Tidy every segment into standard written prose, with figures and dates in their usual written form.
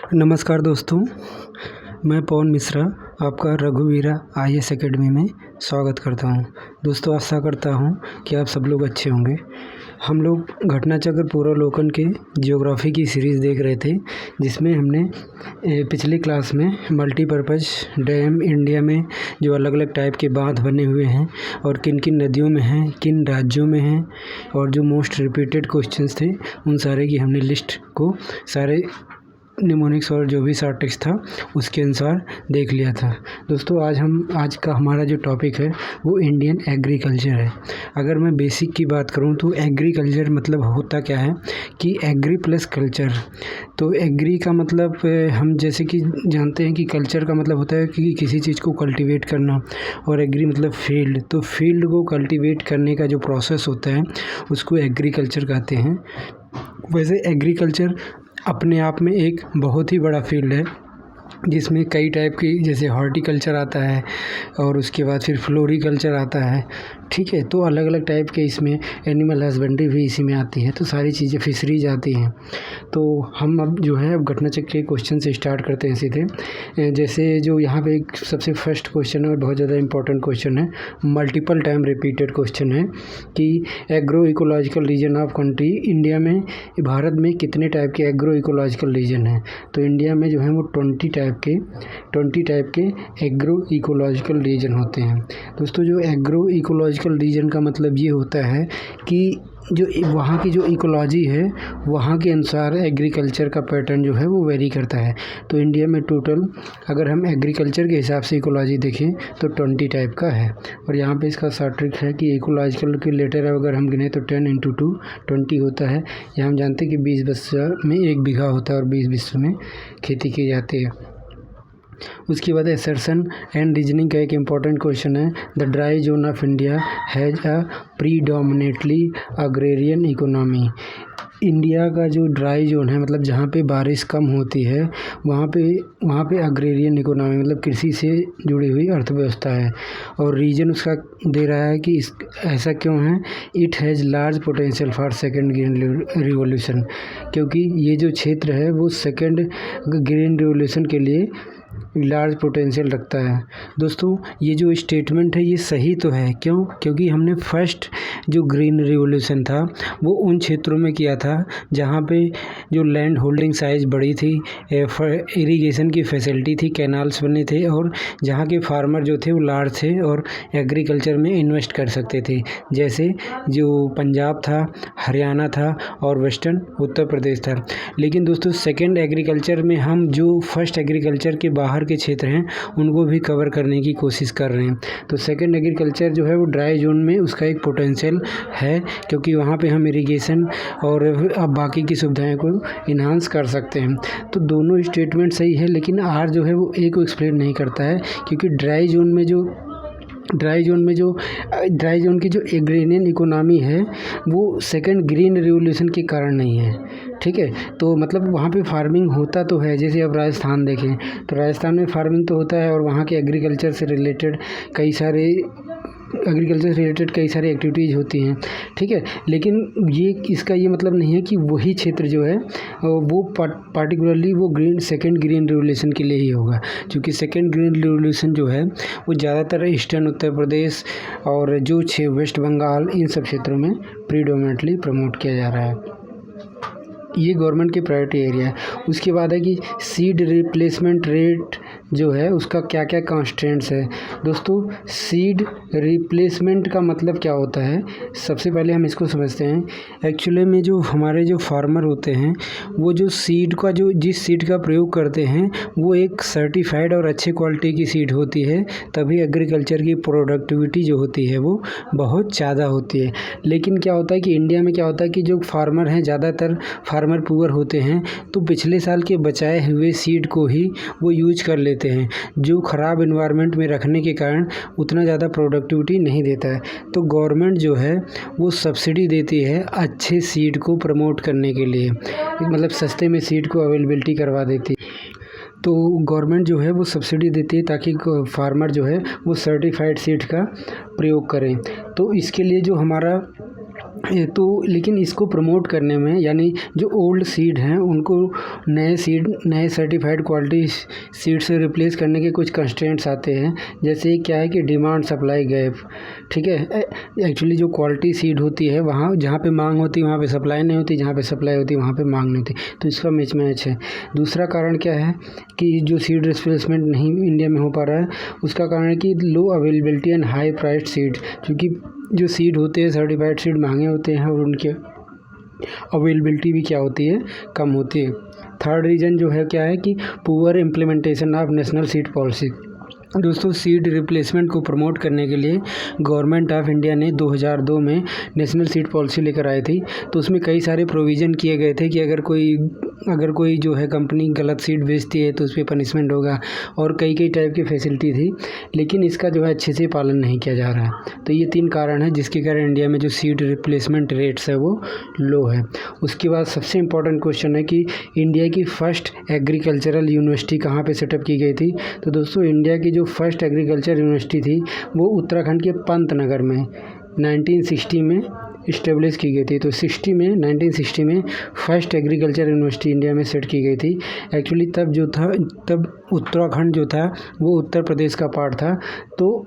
नमस्कार दोस्तों, मैं पवन मिश्रा आपका रघुवीरा IAS एकेडमी में स्वागत करता हूं। दोस्तों, आशा करता हूं कि आप सब लोग अच्छे होंगे। हम लोग घटनाचक्र पूर्वावलोकन के ज्योग्राफी की सीरीज़ देख रहे थे, जिसमें हमने पिछली क्लास में मल्टीपर्पज़ डैम इंडिया में जो अलग अलग टाइप के बांध बने हुए हैं और किन किन नदियों में हैं, किन राज्यों में हैं, और जो मोस्ट रिपीटेड क्वेश्चंस थे उन सारे की हमने लिस्ट को सारे निमोनिक्स और जो भी शॉर्ट टेक्स्ट था उसके अनुसार देख लिया था। दोस्तों, आज का हमारा जो टॉपिक है वो इंडियन एग्रीकल्चर है। अगर मैं बेसिक की बात करूं तो एग्रीकल्चर मतलब होता क्या है कि एग्री प्लस कल्चर। तो एग्री का मतलब हम जैसे कि जानते हैं कि कल्चर का मतलब होता है कि किसी चीज़ को कल्टीवेट करना, और एग्री मतलब फील्ड। तो फील्ड को कल्टीवेट करने का जो प्रोसेस होता है उसको एग्रीकल्चर कहते हैं। वैसे एग्रीकल्चर अपने आप में एक बहुत ही बड़ा फील्ड है, जिसमें कई टाइप की, जैसे हॉर्टिकल्चर आता है और उसके बाद फिर फ्लोरिकल्चर आता है। ठीक है, तो अलग अलग टाइप के इसमें एनिमल हस्बेंड्री भी इसी में आती है, तो सारी चीज़ें फिशरीज आती हैं। तो हम अब जो है अब घटनाचक्र के क्वेश्चन से स्टार्ट करते हैं सीधे। जैसे जो यहाँ पे एक सबसे फर्स्ट क्वेश्चन है और बहुत ज़्यादा इंपॉर्टेंट क्वेश्चन है, मल्टीपल टाइम रिपीटेड क्वेश्चन है कि agro ecological reason of country, India में, भारत में कितने टाइप के एग्रो इकोलॉजिकल रीजन हैं। तो इंडिया में जो है वो 20 टाइप के एग्रो इकोलॉजिकल रीजन होते हैं। दोस्तों, जो एग्रो इकोलॉजिकल रीजन का मतलब ये होता है कि जो वहाँ की जो इकोलॉजी है वहाँ के अनुसार एग्रीकल्चर का पैटर्न जो है वो वेरी करता है। तो इंडिया में टोटल अगर हम एग्रीकल्चर के हिसाब से इकोलॉजी देखें तो 20 टाइप का है। और यहाँ पे इसका शॉर्ट ट्रिक है कि इकोलॉजिकल के लेटर अगर हम गिने तो 10 × 2 20 होता है। यहाँ हम जानते हैं कि 20 बिस्सा में 1 बीघा होता है और 20 बिस्से में खेती की जाती है। उसके बाद असर्शन एंड रीजनिंग का एक इम्पॉर्टेंट क्वेश्चन है, the dry zone of India has a predominantly agrarian economy. India का जो ड्राई जोन है, मतलब जहाँ पे बारिश कम होती है, वहाँ पे अग्रेरियन इकोनॉमी मतलब कृषि से जुड़ी हुई अर्थव्यवस्था है। और रीजन उसका दे रहा है कि ऐसा क्यों है, it has large potential for second green revolution, क्योंकि ये जो क्षेत्र है वो सेकेंड ग्रीन रिवॉल्यूशन के लिए लार्ज पोटेंशियल रखता है। दोस्तों, ये जो स्टेटमेंट है ये सही तो है, क्यों? क्योंकि हमने फर्स्ट जो ग्रीन रिवॉल्यूशन था वो उन क्षेत्रों में किया था जहाँ पे जो लैंड होल्डिंग साइज़ बड़ी थी, इरिगेशन की फैसिलिटी थी, कैनाल्स बने थे, और जहाँ के फार्मर जो थे वो लार्ज थे और एग्रीकल्चर में इन्वेस्ट कर सकते थे। जैसे जो पंजाब था, हरियाणा था और वेस्टर्न उत्तर प्रदेश था। लेकिन दोस्तों, सेकेंड एग्रीकल्चर में हम जो फर्स्ट एग्रीकल्चर के बाहर के क्षेत्र हैं उनको भी कवर करने की कोशिश कर रहे हैं। तो सेकेंड एग्रीकल्चर जो है वो ड्राई जोन में उसका एक पोटेंशियल है, क्योंकि वहाँ पे हम इरिगेशन और अब बाकी की सुविधाएं को इन्हांस कर सकते हैं। तो दोनों स्टेटमेंट सही है, लेकिन आर जो है वो ए को एक्सप्लेन नहीं करता है, क्योंकि ड्राई जोन की जो एग्रेरियन इकोनॉमी है वो सेकंड ग्रीन रिवॉल्यूशन के कारण नहीं है। ठीक है, तो मतलब वहाँ पे फार्मिंग होता तो है। जैसे अब राजस्थान देखें तो राजस्थान में फार्मिंग तो होता है और वहाँ के एग्रीकल्चर से रिलेटेड कई सारे एक्टिविटीज़ होती हैं। ठीक है, लेकिन इसका ये मतलब नहीं है कि वही क्षेत्र जो है वो पार्टिकुलरली वो सेकेंड ग्रीन रिवॉल्यूशन के लिए ही होगा, क्योंकि सेकेंड ग्रीन रिवॉल्यूशन जो है वो ज़्यादातर ईस्टर्न उत्तर प्रदेश और जो वेस्ट बंगाल, इन सब क्षेत्रों में प्रीडोमिनेटली प्रमोट किया जा रहा है। ये गवर्नमेंट के प्रायोरिटी एरिया है। उसके बाद है कि सीड रिप्लेसमेंट रेट जो है उसका क्या क्या कॉन्स्टेंट्स है। दोस्तों, सीड रिप्लेसमेंट का मतलब क्या होता है, सबसे पहले हम इसको समझते हैं। एक्चुअली में जो हमारे जो फार्मर होते हैं वो जो जिस सीड का प्रयोग करते हैं वो एक सर्टिफाइड और अच्छे क्वालिटी की सीड होती है, तभी एग्रीकल्चर की प्रोडक्टिविटी जो होती है वो बहुत ज़्यादा होती है। लेकिन क्या होता है कि इंडिया में क्या होता है कि जो फार्मर हैं, ज़्यादातर फार्मर पुअर होते हैं, तो पिछले साल के बचाए हुए सीड को ही वो यूज कर लेते हैं, जो ख़राब एनवायरनमेंट में रखने के कारण उतना ज़्यादा प्रोडक्टिविटी नहीं देता है। तो गवर्नमेंट जो है वो सब्सिडी देती है अच्छे सीड को प्रमोट करने के लिए, मतलब सस्ते में सीड को अवेलेबिलिटी करवा देती है। तो गवर्नमेंट जो है वो सब्सिडी देती है ताकि फार्मर जो है वो सर्टिफाइड सीड का प्रयोग करें। तो इसके लिए जो हमारा तो लेकिन इसको प्रमोट करने में, यानी जो ओल्ड सीड हैं उनको नए सर्टिफाइड क्वालिटी सीड से रिप्लेस करने के कुछ कंस्ट्रेंट्स आते हैं। जैसे क्या है कि डिमांड सप्लाई गैप, ठीक है। एक्चुअली जो क्वालिटी सीड होती है वहाँ जहाँ पे मांग होती है वहाँ पे सप्लाई नहीं होती, जहाँ पे सप्लाई होती है वहाँ पे मांग नहीं होती, तो इसका मिसमैच है। दूसरा कारण क्या है कि जो सीड रिप्लेसमेंट नहीं इंडिया में हो पा रहा है, उसका कारण है कि low availability and high priced seed, क्योंकि जो सीड होते हैं सर्टिफाइड सीड महंगे होते हैं और उनके अवेलेबिलिटी भी क्या होती है, कम होती है। थर्ड रीज़न जो है क्या है कि poor implementation of national seed policy. दोस्तों, सीड रिप्लेसमेंट को प्रमोट करने के लिए गवर्नमेंट ऑफ इंडिया ने 2002 में नेशनल सीड पॉलिसी लेकर आई थी। तो उसमें कई सारे प्रोविज़न किए गए थे कि अगर कोई जो है कंपनी गलत सीड बेचती है तो उस पर पनिशमेंट होगा, और कई टाइप की फैसिलिटी थी, लेकिन इसका जो है अच्छे से पालन नहीं किया जा रहा है। तो ये 3 कारण हैं जिसके कारण इंडिया में जो सीड रिप्लेसमेंट रेट्स है वो लो है। उसके बाद सबसे इम्पोर्टेंट क्वेश्चन है कि इंडिया की फ़र्स्ट एग्रीकल्चरल यूनिवर्सिटी कहाँ पे सेटअप की गई थी। तो दोस्तों, इंडिया की जो फर्स्ट एग्रीकल्चर यूनिवर्सिटी थी वो उत्तराखंड के पंतनगर में 1960 में इस्टेब्लिश की गई थी। तो 1960 में फर्स्ट एग्रीकल्चर यूनिवर्सिटी इंडिया में सेट की गई थी। एक्चुअली तब उत्तराखंड जो था वो उत्तर प्रदेश का पार्ट था, तो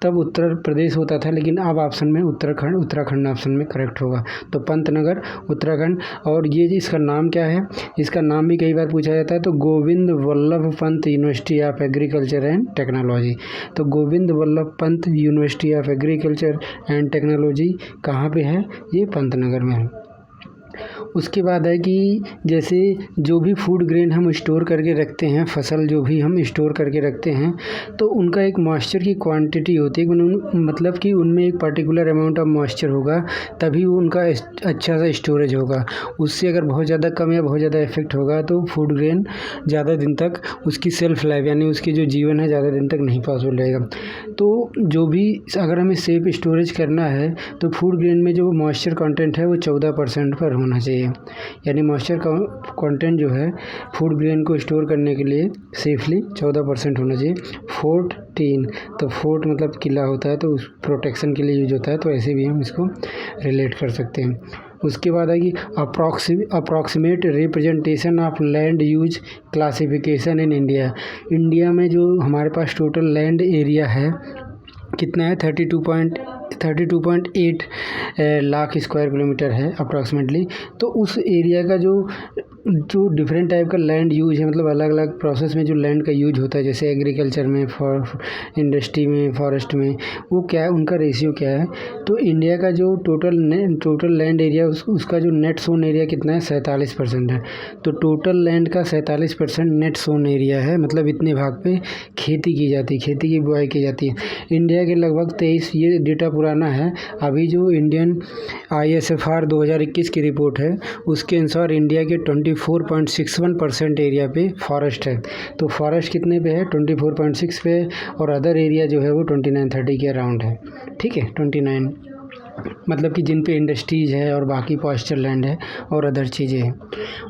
तब उत्तर प्रदेश होता था, लेकिन अब ऑप्शन में उत्तराखंड ऑप्शन में करेक्ट होगा। तो पंतनगर उत्तराखंड। और ये इसका नाम क्या है, इसका नाम भी कई बार पूछा जाता है। तो Govind Vallabh Pant university of agriculture and technology. तो Govind Vallabh Pant university of agriculture and technology कहाँ पे है, ये पंतनगर में है। उसके बाद है कि जैसे जो भी फूड ग्रेन हम स्टोर करके रखते हैं, फसल जो भी हम स्टोर करके रखते हैं, तो उनका एक मॉइस्चर की क्वांटिटी होती है, मतलब कि उनमें एक पर्टिकुलर अमाउंट ऑफ मॉइस्चर होगा तभी उनका अच्छा सा स्टोरेज होगा। उससे अगर बहुत ज़्यादा कम या बहुत ज़्यादा इफेक्ट होगा तो फूड ग्रेन ज़्यादा दिन तक उसकी सेल्फ लाइफ, यानी उसकी जो जीवन है ज़्यादा दिन तक नहीं पॉसिबल रहेगा। तो जो भी अगर हमें सेफ स्टोरेज करना है तो फूड ग्रेन में जो मॉइस्चर कंटेंट है वो 14% पर होना चाहिए। यानी मॉइस्चर कंटेंट जो है फूड ग्रेन को स्टोर करने के लिए सेफली 14% होना चाहिए। 14, तो फोर्ट मतलब किला होता है, तो उस प्रोटेक्शन के लिए यूज होता है, तो ऐसे भी हम इसको रिलेट कर सकते हैं। उसके बाद है कि approximate representation of land use classification in India. India में जो हमारे पास टोटल लैंड एरिया है कितना है, 32.8 लाख स्क्वायर किलोमीटर है अप्रॉक्सीमेटली। तो उस एरिया का जो डिफरेंट टाइप का लैंड यूज है, मतलब अलग अलग प्रोसेस में जो लैंड का यूज होता है, जैसे एग्रीकल्चर में, इंडस्ट्री में, फॉरेस्ट में, वो क्या है, उनका रेशियो क्या है। तो इंडिया का जो टोटल लैंड एरिया उसका जो नेट सोन एरिया कितना है, 47% है। तो टोटल लैंड का 47% नेट सोन एरिया है, मतलब इतने भाग पे खेती की जाती है, खेती की बुआई की जाती है। इंडिया के लगभग 23, ये डेटा पुराना है, अभी जो इंडियन ISFR 2021 की रिपोर्ट है उसके अनुसार इंडिया के 24.61% एरिया पे फॉरेस्ट है। तो फॉरेस्ट कितने पे है, 24.6 पे, और अदर एरिया जो है वो 29-30 के अराउंड है, ठीक है, 29, मतलब कि जिन पे इंडस्ट्रीज़ है और बाकी पास्चर लैंड है और अदर चीज़ें हैं।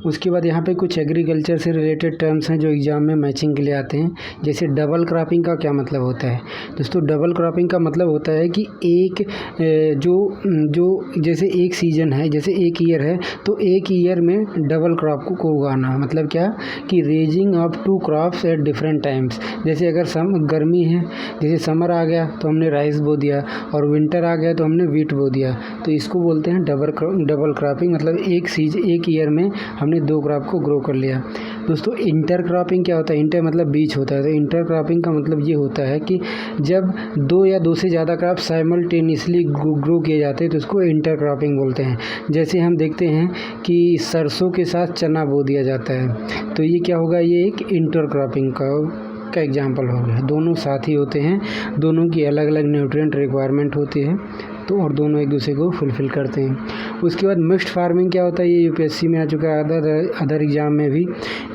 उसके बाद यहाँ पे कुछ एग्रीकल्चर से रिलेटेड टर्म्स हैं जो एग्ज़ाम में मैचिंग के लिए आते हैं। जैसे डबल क्रॉपिंग का क्या मतलब होता है दोस्तों। डबल क्रॉपिंग का मतलब होता है कि एक जो जैसे एक सीज़न है, जैसे एक ईयर है, तो एक ईयर में डबल क्रॉप को उगाना, मतलब क्या कि raising of 2 crops at different times. जैसे अगर गर्मी है, जैसे समर आ गया तो हमने राइस बो दिया, और विंटर आ गया तो हमने वीट बो दिया, तो इसको बोलते हैं डबल क्रॉपिंग। मतलब एक ईयर में हमने 2 क्रॉप को ग्रो कर लिया। दोस्तों, इंटर क्रॉपिंग क्या होता है, इंटर मतलब बीच होता है। तो इंटर क्रॉपिंग का मतलब ये होता है कि जब 2 या 2 से ज़्यादा क्रॉप साइमल्टेनियसली ग्रो किए जाते हैं तो उसको इंटर क्रॉपिंग बोलते हैं। जैसे हम देखते हैं कि सरसों के साथ चना बो दिया जाता है, तो ये क्या होगा, ये एक इंटर क्रॉपिंग का एग्जाम्पल हो गया। दोनों साथ ही होते हैं, दोनों की अलग अलग न्यूट्रिएंट रिक्वायरमेंट होती है, तो और दोनों एक दूसरे को फुलफ़िल करते हैं। उसके बाद मिक्स्ड फार्मिंग क्या होता है, ये UPSC में आ चुका है, अदर एग्ज़ाम में भी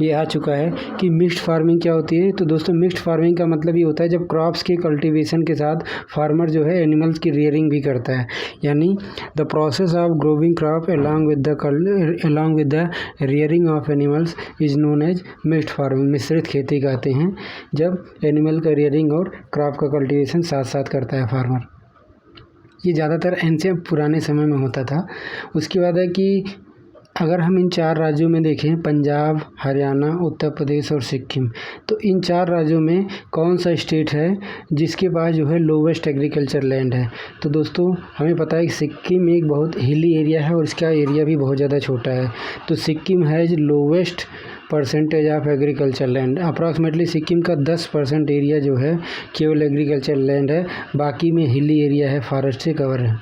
ये आ चुका है कि मिक्स्ड फार्मिंग क्या होती है। तो दोस्तों, मिक्स्ड फार्मिंग का मतलब ये होता है जब क्रॉप्स के कल्टीवेशन के साथ फार्मर जो है एनिमल्स की रियरिंग भी करता है, यानी the process of growing crop along with the rearing of animals is known as mixed farming. मिश्रित खेती कहते हैं जब एनिमल का रियरिंग और क्रॉप का कल्टीवेशन साथ साथ करता है फार्मर। ये ज़्यादातर एंशिएंट पुराने समय में होता था। उसके बाद है कि अगर हम इन 4 राज्यों में देखें, पंजाब, हरियाणा, उत्तर प्रदेश और सिक्किम, तो इन 4 राज्यों में कौन सा स्टेट है जिसके पास जो है लोवेस्ट एग्रीकल्चर लैंड है? तो दोस्तों हमें पता है कि सिक्किम एक बहुत हिली एरिया है और इसका एरिया भी बहुत ज़्यादा छोटा है। तो Sikkim has lowest percentage of agriculture land. Approximately Sikkim का 10% एरिया जो है केवल एग्रीकल्चर लैंड है, बाकी में हिली एरिया है, फॉरेस्ट से कवर है।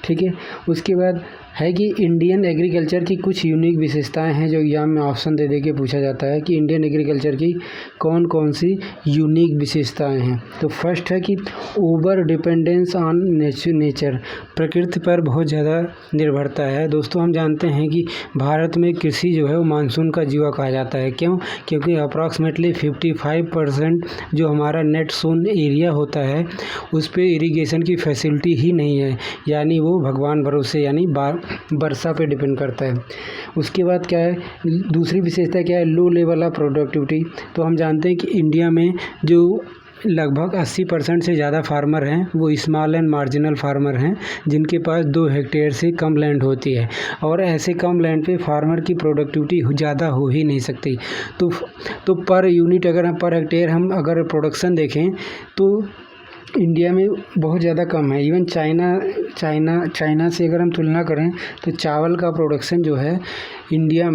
ठीक है। उसके बाद है कि इंडियन एग्रीकल्चर की कुछ यूनिक विशेषताएं हैं जो एग्जाम में ऑप्शन दे के पूछा जाता है कि इंडियन एग्रीकल्चर की कौन कौन सी यूनिक विशेषताएं हैं। तो फर्स्ट है कि ओवर डिपेंडेंस ऑन नेचर, प्रकृति पर बहुत ज़्यादा निर्भरता है। दोस्तों हम जानते हैं कि भारत में कृषि जो है वो मानसून का जीवा कहा जाता है। क्यों? क्योंकि अप्रॉक्सीमेटली 55% जो हमारा नेट सोन एरिया होता है उस पर इरीगेशन की फैसिलिटी ही नहीं है, यानी वो भगवान भरोसे यानी वर्षा पे डिपेंड करता है। उसके बाद क्या है, दूसरी विशेषता क्या है, लो लेवल ऑफ प्रोडक्टिविटी। तो हम जानते हैं कि इंडिया में जो लगभग 80% से ज़्यादा फार्मर हैं वो स्मॉल एंड मार्जिनल फार्मर हैं, जिनके पास 2 हेक्टेयर से कम लैंड होती है और ऐसे कम लैंड पे फार्मर की प्रोडक्टिविटी ज़्यादा हो ही नहीं सकती। तो पर यूनिट अगर हम पर हेक्टेयर हम अगर प्रोडक्शन देखें तो इंडिया में बहुत ज़्यादा कम है। इवन चाइना से अगर हम तुलना करें तो चावल का प्रोडक्शन जो है इंडिया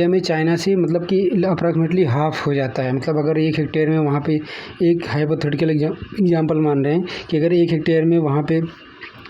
में चाइना से मतलब कि अप्रॉक्सीमेटली हाफ हो जाता है। मतलब अगर 1 हेक्टेयर में वहाँ पे एक हाइपोथेटिकल एग्जांपल मान रहे हैं कि अगर 1 हेक्टेयर में वहाँ पे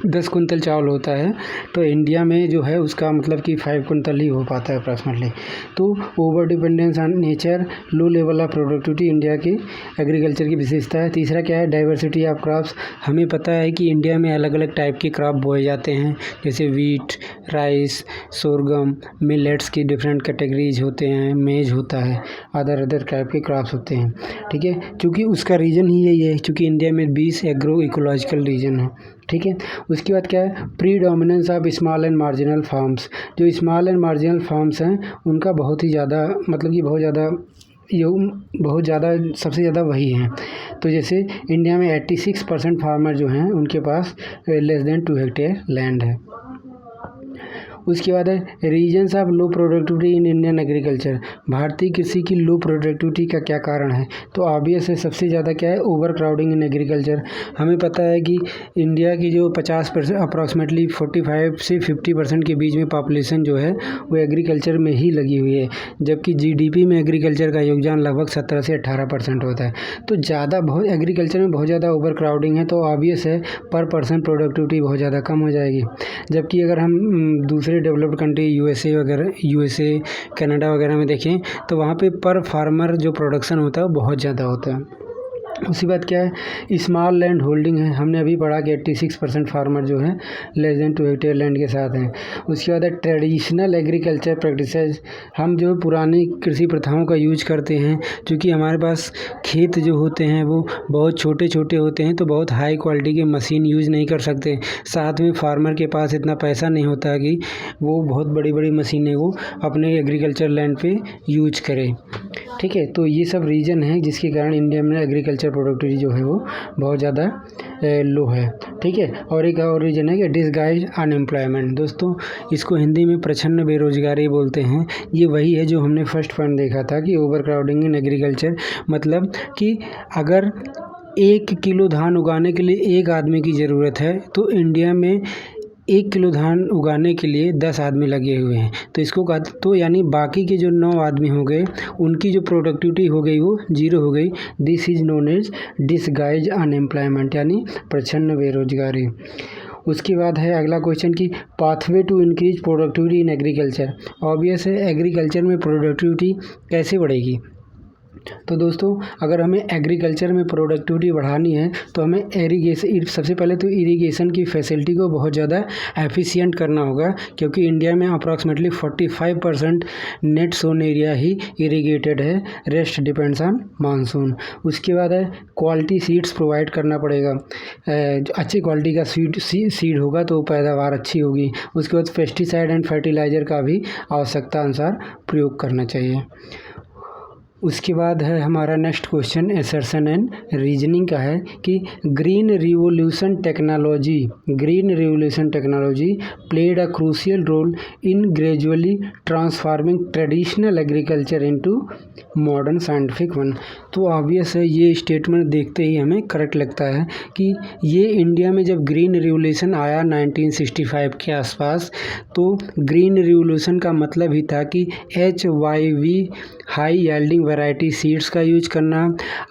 10 कुंतल चावल होता है तो इंडिया में जो है उसका मतलब कि 5 कुंतल ही हो पाता है अप्रॉक्सीमेटली। तो over dependence on nature, low level of productivity India की एग्रीकल्चर की विशेषता है। तीसरा क्या है, डाइवर्सिटी ऑफ क्रॉप्स। हमें पता है कि इंडिया में अलग अलग टाइप के क्रॉप बोए जाते हैं, जैसे वीट, राइस, सोरगम, मिलेट्स की डिफरेंट कैटेगरीज होते हैं, मेज होता है, अदर टाइप के क्रॉप्स होते हैं। ठीक है, क्योंकि उसका रीज़न ही यही है, क्योंकि इंडिया में 20 एग्रो इकोलॉजिकल रीजन है। ठीक है। उसके बाद क्या है, predominance of small and marginal farms. जो स्मॉल एंड मार्जिनल फार्म्स हैं उनका बहुत ही ज़्यादा मतलब कि बहुत ज़्यादा सबसे ज़्यादा वही हैं। तो जैसे इंडिया में 86% फार्मर जो हैं उनके पास लेस देन 2 हेक्टेयर लैंड है। उसके बाद है reasons of low productivity in Indian agriculture. भारतीय कृषि की लो प्रोडक्टिविटी का क्या कारण है? तो ऑब्वियस है, सबसे ज़्यादा क्या है, ओवर क्राउडिंग इन एग्रीकल्चर। हमें पता है कि इंडिया की जो 50% अप्रॉक्सीमेटली 45 से 50% के बीच में पॉपुलेशन जो है वो एग्रीकल्चर में ही लगी हुई है, जबकि GDP में एग्रीकल्चर का योगदान लगभग 17 से 18% होता है। तो बहुत एग्रीकल्चर में बहुत ज़्यादा ओवर क्राउडिंग है, तो ऑब्वियस है पर पर्सन प्रोडक्टिविटी बहुत ज़्यादा कम हो जाएगी। जबकि अगर हम दूसरे डेवलप्ड कंट्री यूएसए कनाडा वगैरह में देखें तो वहाँ पे पर फार्मर जो प्रोडक्शन होता है वो बहुत ज़्यादा होता है। उसी बात क्या है, स्मॉल लैंड होल्डिंग है। हमने अभी पढ़ा कि 86% फार्मर जो है लेस देन 2 हेक्टेयर लैंड के साथ हैं। उसके बाद है ट्रेडिशनल एग्रीकल्चर प्रैक्टिसेस। हम जो पुरानी कृषि प्रथाओं का यूज करते हैं, क्योंकि हमारे पास खेत जो होते हैं वो बहुत छोटे छोटे होते हैं, तो बहुत हाई क्वालिटी की मशीन यूज़ नहीं कर सकते। साथ में फार्मर के पास इतना पैसा नहीं होता कि वो बहुत बड़ी बड़ी मशीनें वो अपने एग्रीकल्चर लैंड पे यूज करे। ठीक है, तो ये सब रीज़न है जिसके कारण इंडिया में एग्रीकल्चर प्रोडक्टिविटी जो है वो बहुत ज़्यादा लो है। ठीक है, और एक और रीज़न है कि डिसगाइज अनएम्प्लॉयमेंट। दोस्तों इसको हिंदी में प्रछन्न बेरोजगारी बोलते हैं। ये वही है जो हमने फर्स्ट पॉइंट देखा था कि ओवर क्राउडिंग इन एग्रीकल्चर, मतलब कि अगर 1 किलो धान उगाने के लिए 1 आदमी की ज़रूरत है तो इंडिया में 1 किलो धान उगाने के लिए 10 आदमी लगे हुए हैं। तो इसको तो यानी बाकी के जो 9 आदमी हो गए उनकी जो प्रोडक्टिविटी हो गई वो 0 हो गई। This is known as disguise unemployment, यानी प्रछन्न बेरोजगारी। उसके बाद है अगला क्वेश्चन कि pathway to increase productivity in agriculture. Obvious है, एग्रीकल्चर में प्रोडक्टिविटी कैसे बढ़ेगी? तो दोस्तों अगर हमें एग्रीकल्चर में प्रोडक्टिविटी बढ़ानी है तो हमें सबसे पहले तो इरिगेशन की फैसिलिटी को बहुत ज़्यादा एफिशिएंट करना होगा, क्योंकि इंडिया में अप्रॉक्सीमेटली 45% नेट सोन एरिया ही इरिगेटेड है, रेस्ट डिपेंड्स ऑन मानसून। उसके बाद है क्वालिटी सीड्स प्रोवाइड करना पड़ेगा। अच्छी क्वालिटी का सीड होगा तो पैदावार अच्छी होगी। उसके बाद पेस्टिसाइड एंड फर्टिलाइज़र का भी आवश्यकता अनुसार प्रयोग करना चाहिए। उसके बाद है हमारा next question assertion and reasoning का है कि green revolution technology played a crucial role in gradually transforming traditional agriculture into modern scientific one. तो ऑब्वियस है, ये स्टेटमेंट देखते ही हमें करेक्ट लगता है कि ये इंडिया में जब ग्रीन रिवोल्यूशन आया 1965 के आसपास, तो ग्रीन रिवोल्यूशन का मतलब ही था कि HYV high yielding variety seeds का यूज करना,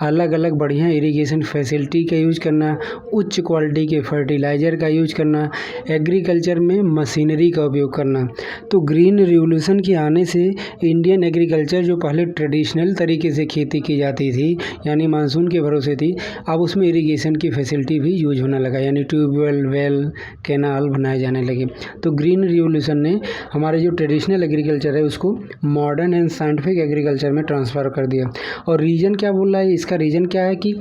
अलग अलग बढ़िया इरिगेशन फैसिलिटी का यूज करना, उच्च क्वालिटी के फर्टिलाइज़र का यूज करना, एग्रीकल्चर में मशीनरी का उपयोग करना। तो ग्रीन रिवोल्यूशन के आने से इंडियन एग्रीकल्चर जो पहले ट्रेडिशनल तरीके से खेती की जाती थी, यानी मानसून के भरोसे थी, अब उसमें इरिगेशन की फैसिलिटी भी यूज होने लगा, यानी ट्यूबवेल, वेल, कैनाल बनाए जाने लगे। तो ग्रीन रिवोल्यूशन ने हमारे जो ट्रेडिशनल एग्रीकल्चर है उसको मॉडर्न एंड साइंटिफिक एग्रीकल्चर में ट्रांसफ़र कर दिया। और रीजन क्या बोल रहा है, इसका रीजन क्या है कि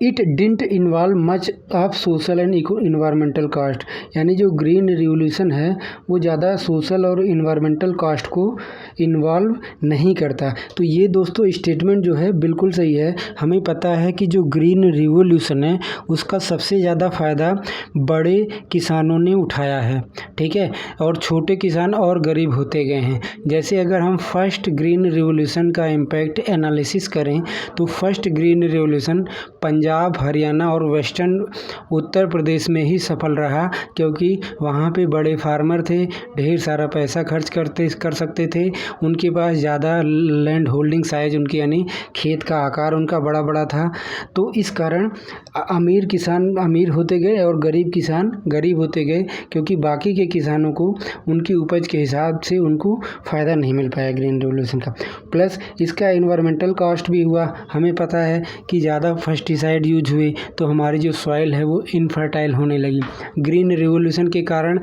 it didn't involve much of social and environmental cost, यानी जो ग्रीन रिवोल्यूशन है वो ज़्यादा सोशल और इन्वायरमेंटल कास्ट को इन्वॉल्व नहीं करता। तो ये दोस्तों स्टेटमेंट जो है बिल्कुल सही है। हमें पता है कि जो ग्रीन रिवोल्यूशन है उसका सबसे ज़्यादा फ़ायदा बड़े किसानों ने उठाया है, ठीक है, और छोटे किसान और गरीब होते गए हैं। जैसे अगर हम फर्स्ट ग्रीन रिवोल्यूशन का इम्पैक्ट एनालिसिस करें तो first green revolution Punjab, Haryana और वेस्टर्न उत्तर प्रदेश में ही सफल रहा, क्योंकि वहाँ पे बड़े फार्मर थे, ढेर सारा पैसा खर्च कर सकते थे, उनके पास ज़्यादा लैंड होल्डिंग साइज उनकी, यानी खेत का आकार उनका बड़ा बड़ा था। तो इस कारण अमीर किसान अमीर होते गए और गरीब किसान गरीब होते गए, क्योंकि बाकी के किसानों को उनकी उपज के हिसाब से उनको फ़ायदा नहीं मिल पाया ग्रीन रिवोल्यूशन का। प्लस इसका इन्वायरमेंटल कॉस्ट भी हुआ। हमें पता है कि ज़्यादा पेस्टिसाइड यूज हुए तो हमारी जो सॉइल है वो इनफर्टाइल होने लगी। ग्रीन रिवोल्यूशन के कारण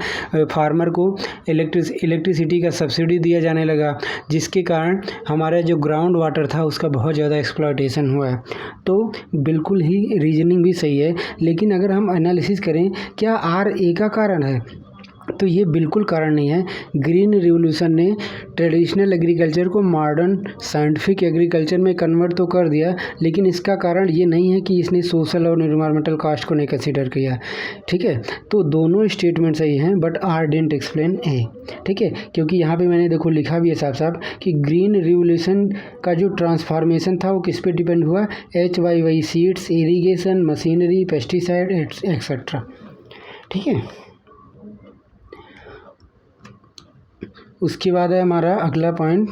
फार्मर को इलेक्ट्रिसिटी का सब्सिडी दिया जाने लगा, जिसके कारण हमारा जो ग्राउंड वाटर था उसका बहुत ज़्यादा एक्सप्लॉयटेशन हुआ है। तो बिल्कुल ही रीजनिंग भी सही है, लेकिन अगर हम एनालिसिस करें क्या RA का कारण है, तो ये बिल्कुल कारण नहीं है। ग्रीन रिवोल्यूशन ने ट्रेडिशनल एग्रीकल्चर को मॉडर्न साइंटिफिक एग्रीकल्चर में कन्वर्ट तो कर दिया, लेकिन इसका कारण ये नहीं है कि इसने सोशल और एनवायरमेंटल कास्ट को नहीं कंसीडर किया, ठीक है। तो दोनों स्टेटमेंट सही हैं, but R didn't explain A, ठीक है, क्योंकि यहाँ पे मैंने देखो लिखा भी है साफ साफ कि ग्रीन रिवोल्यूशन का जो ट्रांसफॉर्मेशन था वो किस पे डिपेंड हुआ, HYV seeds, irrigation, machinery, pesticide etcetera, ठीक है। उसके बाद है हमारा अगला पॉइंट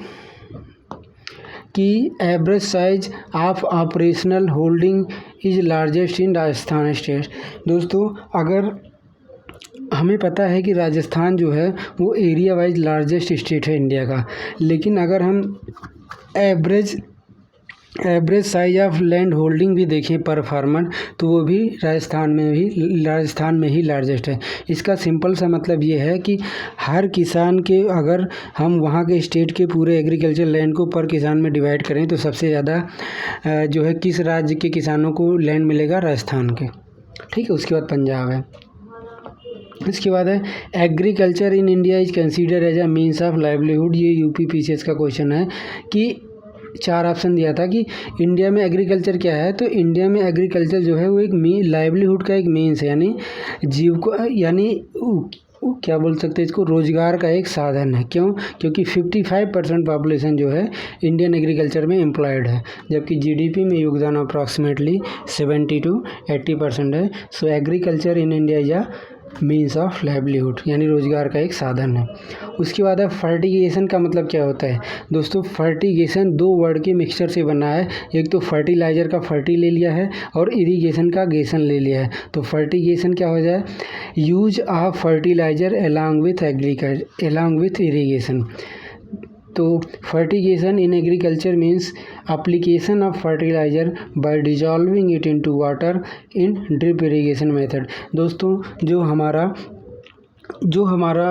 कि average size of operational holding is largest in Rajasthan state. दोस्तों अगर हमें पता है कि राजस्थान जो है वो एरिया वाइज लार्जेस्ट स्टेट है इंडिया का, लेकिन अगर हम average size of land holding भी देखें पर फार्मर, तो वो भी राजस्थान में ही लार्जेस्ट है। इसका सिंपल सा मतलब ये है कि हर किसान के, अगर हम वहाँ के स्टेट के पूरे एग्रीकल्चर लैंड को पर किसान में डिवाइड करें तो सबसे ज़्यादा जो है किस राज्य के किसानों को लैंड मिलेगा, राजस्थान के, ठीक है। उसके बाद पंजाब है। इसके बाद है agriculture in India is consider as a means of livelihood. ये UPPCS का क्वेश्चन है कि 4 ऑप्शन दिया था कि इंडिया में एग्रीकल्चर क्या है, तो इंडिया में एग्रीकल्चर जो है वो एक लाइवलीहुड का एक मीन्स है, यानी यानी क्या बोल सकते हैं इसको, रोजगार का एक साधन है। क्यों? क्योंकि 55% पॉपुलेशन जो है इंडियन एग्रीकल्चर में एम्प्लॉयड है, जबकि GDP में योगदान अप्रॉक्सीमेटली 70 to 80% है। सो agriculture in India is a means of livelihood, यानी रोजगार का एक साधन है। उसके बाद है फर्टिगेशन का मतलब क्या होता है। दोस्तों फर्टिगेशन 2 वर्ड के मिक्सचर से बना है, एक तो फर्टिलाइजर का फर्टी ले लिया है और इरिगेशन का गेशन ले लिया है। तो फर्टिगेशन क्या हो जाए, use of fertilizer along with irrigation. तो fertigation in agriculture means application of fertilizer by dissolving it into water in drip irrigation method। दोस्तों जो हमारा जो हमारा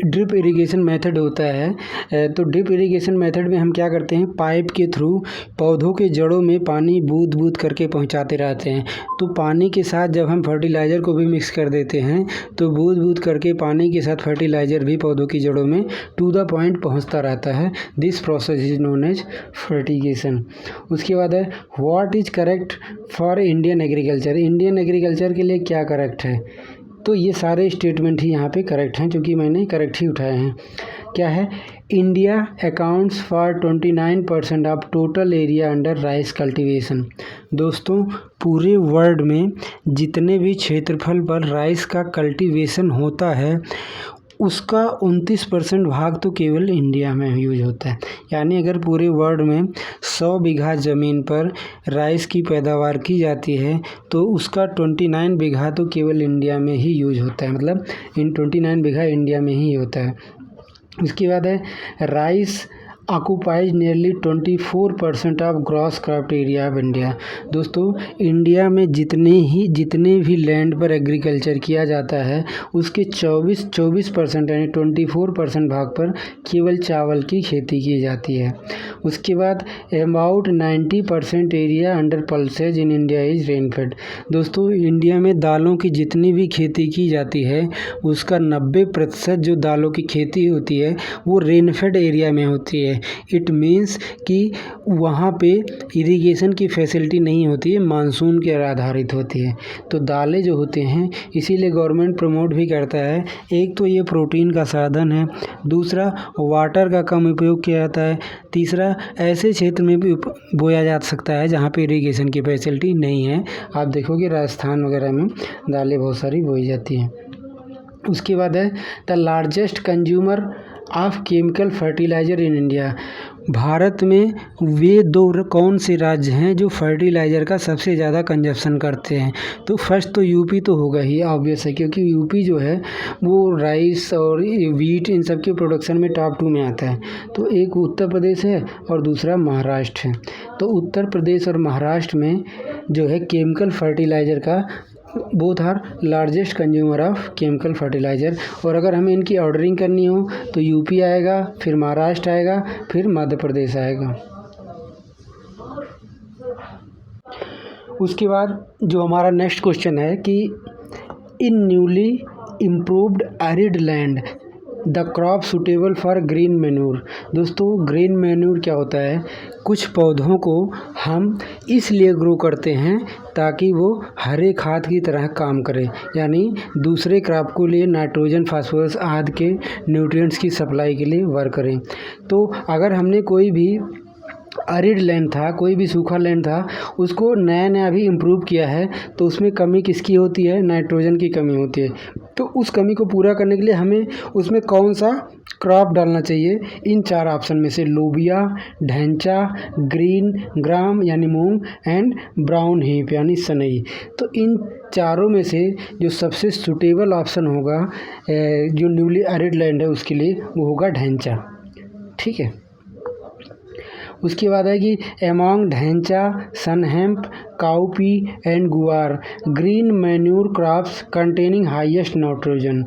ड्रिप इरिगेशन मेथड होता है, तो ड्रिप इरिगेशन मेथड में हम क्या करते हैं, पाइप के थ्रू पौधों के जड़ों में पानी बूंद बूंद करके पहुंचाते रहते हैं। तो पानी के साथ जब हम फर्टिलाइज़र को भी मिक्स कर देते हैं तो बूंद बूंद करके पानी के साथ फर्टिलाइज़र भी पौधों की जड़ों में टू द पॉइंट पहुंचता रहता है। This process is known as fertigation. उसके बाद है what is correct for Indian agriculture. Indian agriculture के लिए क्या करेक्ट है, तो ये सारे स्टेटमेंट ही यहाँ पे करेक्ट हैं, क्योंकि मैंने करेक्ट ही उठाए हैं। क्या है, India accounts for 29% of total area under rice cultivation. दोस्तों, पूरे वर्ल्ड में जितने भी क्षेत्रफल पर राइस का कल्टीवेशन होता है उसका 29% भाग तो केवल इंडिया में यूज होता है। यानी अगर पूरे वर्ल्ड में 100 बीघा ज़मीन पर राइस की पैदावार की जाती है तो उसका 29 बीघा तो केवल इंडिया में ही यूज होता है, मतलब इन 29 बीघा इंडिया में ही होता है। उसके बाद है rice occupies nearly 24% of gross crop area of India. दोस्तों, इंडिया में जितने भी लैंड पर एग्रीकल्चर किया जाता है उसके 24% यानी 24% भाग पर केवल चावल की खेती की जाती है। उसके बाद about 90% area under pulses in India is rainfed. दोस्तों, इंडिया में दालों की जितनी भी खेती की जाती है उसका 90% जो दालों की खेती होती है वो रेनफेड एरिया में होती है। इट मीन्स कि वहाँ पे इरिगेशन की फैसिलिटी नहीं होती है, मानसून के आधारित होती है। तो दालें जो होते हैं इसीलिए गवर्नमेंट प्रमोट भी करता है। एक तो ये प्रोटीन का साधन है, दूसरा वाटर का कम उपयोग किया जाता है, तीसरा ऐसे क्षेत्र में भी बोया जा सकता है जहाँ पे इरिगेशन की फैसिलिटी नहीं है। आप देखोगे राजस्थान वगैरह में दालें बहुत सारी बोई जाती हैं। उसके बाद है the largest consumer of chemical fertiliser in India. Bharat में वे दो कौन से राज्य हैं जो फर्टिलाइज़र का सबसे ज़्यादा कंजप्शन करते हैं। तो फर्स्ट तो यूपी तो होगा ही, ऑब्वियस है, क्योंकि यूपी जो है वो राइस और वीट इन सब के प्रोडक्शन में टॉप 2 में आता है। तो एक उत्तर प्रदेश है और दूसरा महाराष्ट्र है। तो उत्तर प्रदेश और महाराष्ट्र में जो है केमिकल फर्टिलाइज़र का both are largest consumer of chemical fertiliser. और अगर हमें इनकी ऑर्डरिंग करनी हो तो यूपी आएगा, फिर महाराष्ट्र आएगा, फिर मध्य प्रदेश आएगा। उसके बाद जो हमारा नेक्स्ट क्वेश्चन है कि in newly improved arid land the crop suitable for green manure. दोस्तों, ग्रीन मैन्योर क्या होता है, कुछ पौधों को हम इसलिए ग्रो करते हैं ताकि वो हरे खाद की तरह काम करे, यानी दूसरे क्रॉप को लिए नाइट्रोजन, फास्फोरस आदि के न्यूट्रिएंट्स की सप्लाई के लिए वर्क करें। तो अगर हमने कोई भी एरिड लैंड था, कोई भी सूखा लैंड था, उसको नया भी इम्प्रूव किया है तो उसमें कमी किसकी होती है, नाइट्रोजन की कमी होती है। तो उस कमी को पूरा करने के लिए हमें उसमें कौन सा क्रॉप डालना चाहिए, इन 4 ऑप्शन में से लोबिया, ढैंचा, ग्रीन ग्राम यानी मूंग एंड ब्राउन हीप यानी सनई। तो इन चारों में से जो सबसे सूटेबल ऑप्शन होगा जो न्यूली एरिड लैंड है उसके लिए, वो होगा ढैंचा। ठीक है। उसके बाद है कि among dhaincha, sunhemp, cowpea and guar green manure crops containing highest nitrogen.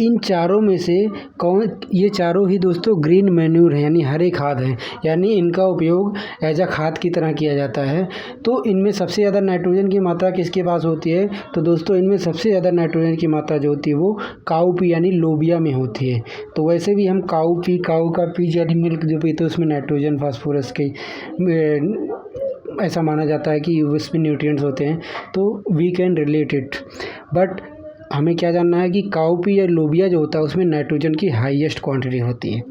इन चारों में से ये चारों ही दोस्तों ग्रीन मैन्योर हैं, यानी हरे खाद हैं, यानी इनका उपयोग एज अ खाद की तरह किया जाता है। तो इनमें सबसे ज़्यादा नाइट्रोजन की मात्रा किसके पास होती है, तो दोस्तों इनमें सबसे ज़्यादा नाइट्रोजन की मात्रा जो होती है वो काउपी यानी लोबिया में होती है। तो वैसे भी हम काऊ का पी यानी मिल्क जो पीते हैं उसमें नाइट्रोजन, फास्फोरस के ऐसा माना जाता है कि उसमें न्यूट्रिएंट्स होते हैं, तो we can relate it. But हमें क्या जानना है कि काउपी या लोबिया जो होता है उसमें नाइट्रोजन की हाईएस्ट क्वांटिटी होती है।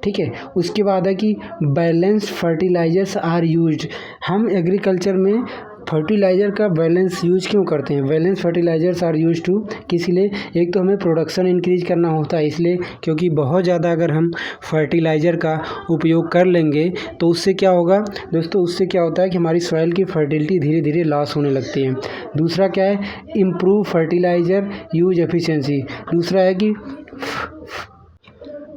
ठीक है। उसके बाद है कि बैलेंस्ड फर्टिलाइजर्स आर यूज्ड। हम एग्रीकल्चर में फर्टिलाइज़र का बैलेंस यूज क्यों करते हैं, balance fertilisers are use to किस लिए, एक तो हमें प्रोडक्शन इंक्रीज करना होता है इसलिए, क्योंकि बहुत ज़्यादा अगर हम फर्टिलाइज़र का उपयोग कर लेंगे तो उससे क्या होगा दोस्तों, उससे क्या होता है कि हमारी सॉइल की फर्टिलिटी धीरे धीरे लॉस होने लगती है। दूसरा क्या है, इम्प्रूव फर्टिलाइज़र यूज एफिशिएंसी। दूसरा है कि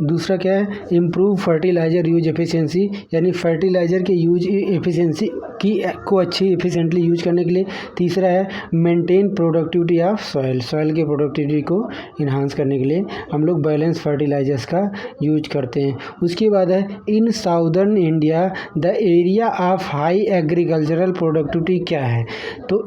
दूसरा क्या है, इम्प्रूव फर्टिलाइज़र यूज एफिशिएंसी, यानी फर्टिलाइज़र के यूज एफिशिएंसी को अच्छी एफिशिएंटली यूज करने के लिए। तीसरा है मेंटेन प्रोडक्टिविटी ऑफ सॉइल के प्रोडक्टिविटी को इन्हांस करने के लिए हम लोग बैलेंस फर्टिलाइजर्स का यूज करते हैं। उसके बाद है इन southern India the area of high agricultural productivity क्या है। तो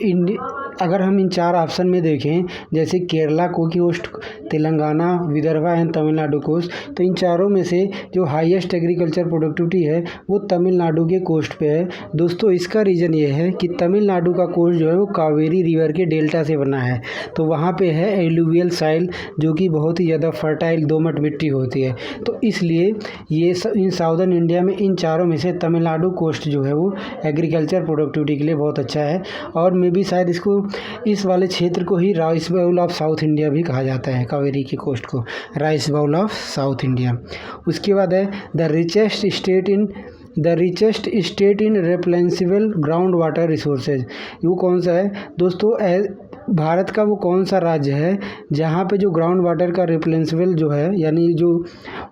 अगर हम इन 4 ऑप्शन में देखें, जैसे Kerala coast, Telangana, Vidarbha and Tamil Nadu coast, तो इन चारों में से जो हाईएस्ट एग्रीकल्चर प्रोडक्टिविटी है वो तमिलनाडु के कोस्ट पे है। दोस्तों इसका रीज़न ये है कि तमिलनाडु का कोस्ट जो है वो कावेरी रिवर के डेल्टा से बना है, तो वहाँ पे है एलुवियल साइल जो कि बहुत ही ज़्यादा फर्टाइल दोमट मिट्टी होती है। तो इसलिए ये इन साउदर्न इंडिया में इन चारों में से तमिलनाडु कोस्ट जो है वो एग्रीकल्चर प्रोडक्टिविटी के लिए बहुत अच्छा है। और मे भी शायद इस वाले क्षेत्र को ही rice bowl of south India भी कहा जाता है, कावेरी के कोस्ट को rice bowl of south India. उसके बाद है the richest state in replaceable ground water resources. वो कौन सा है दोस्तों, भारत का वो कौन सा राज्य है जहाँ पे जो ग्राउंड वाटर का रिप्लेसेबल जो है, यानी जो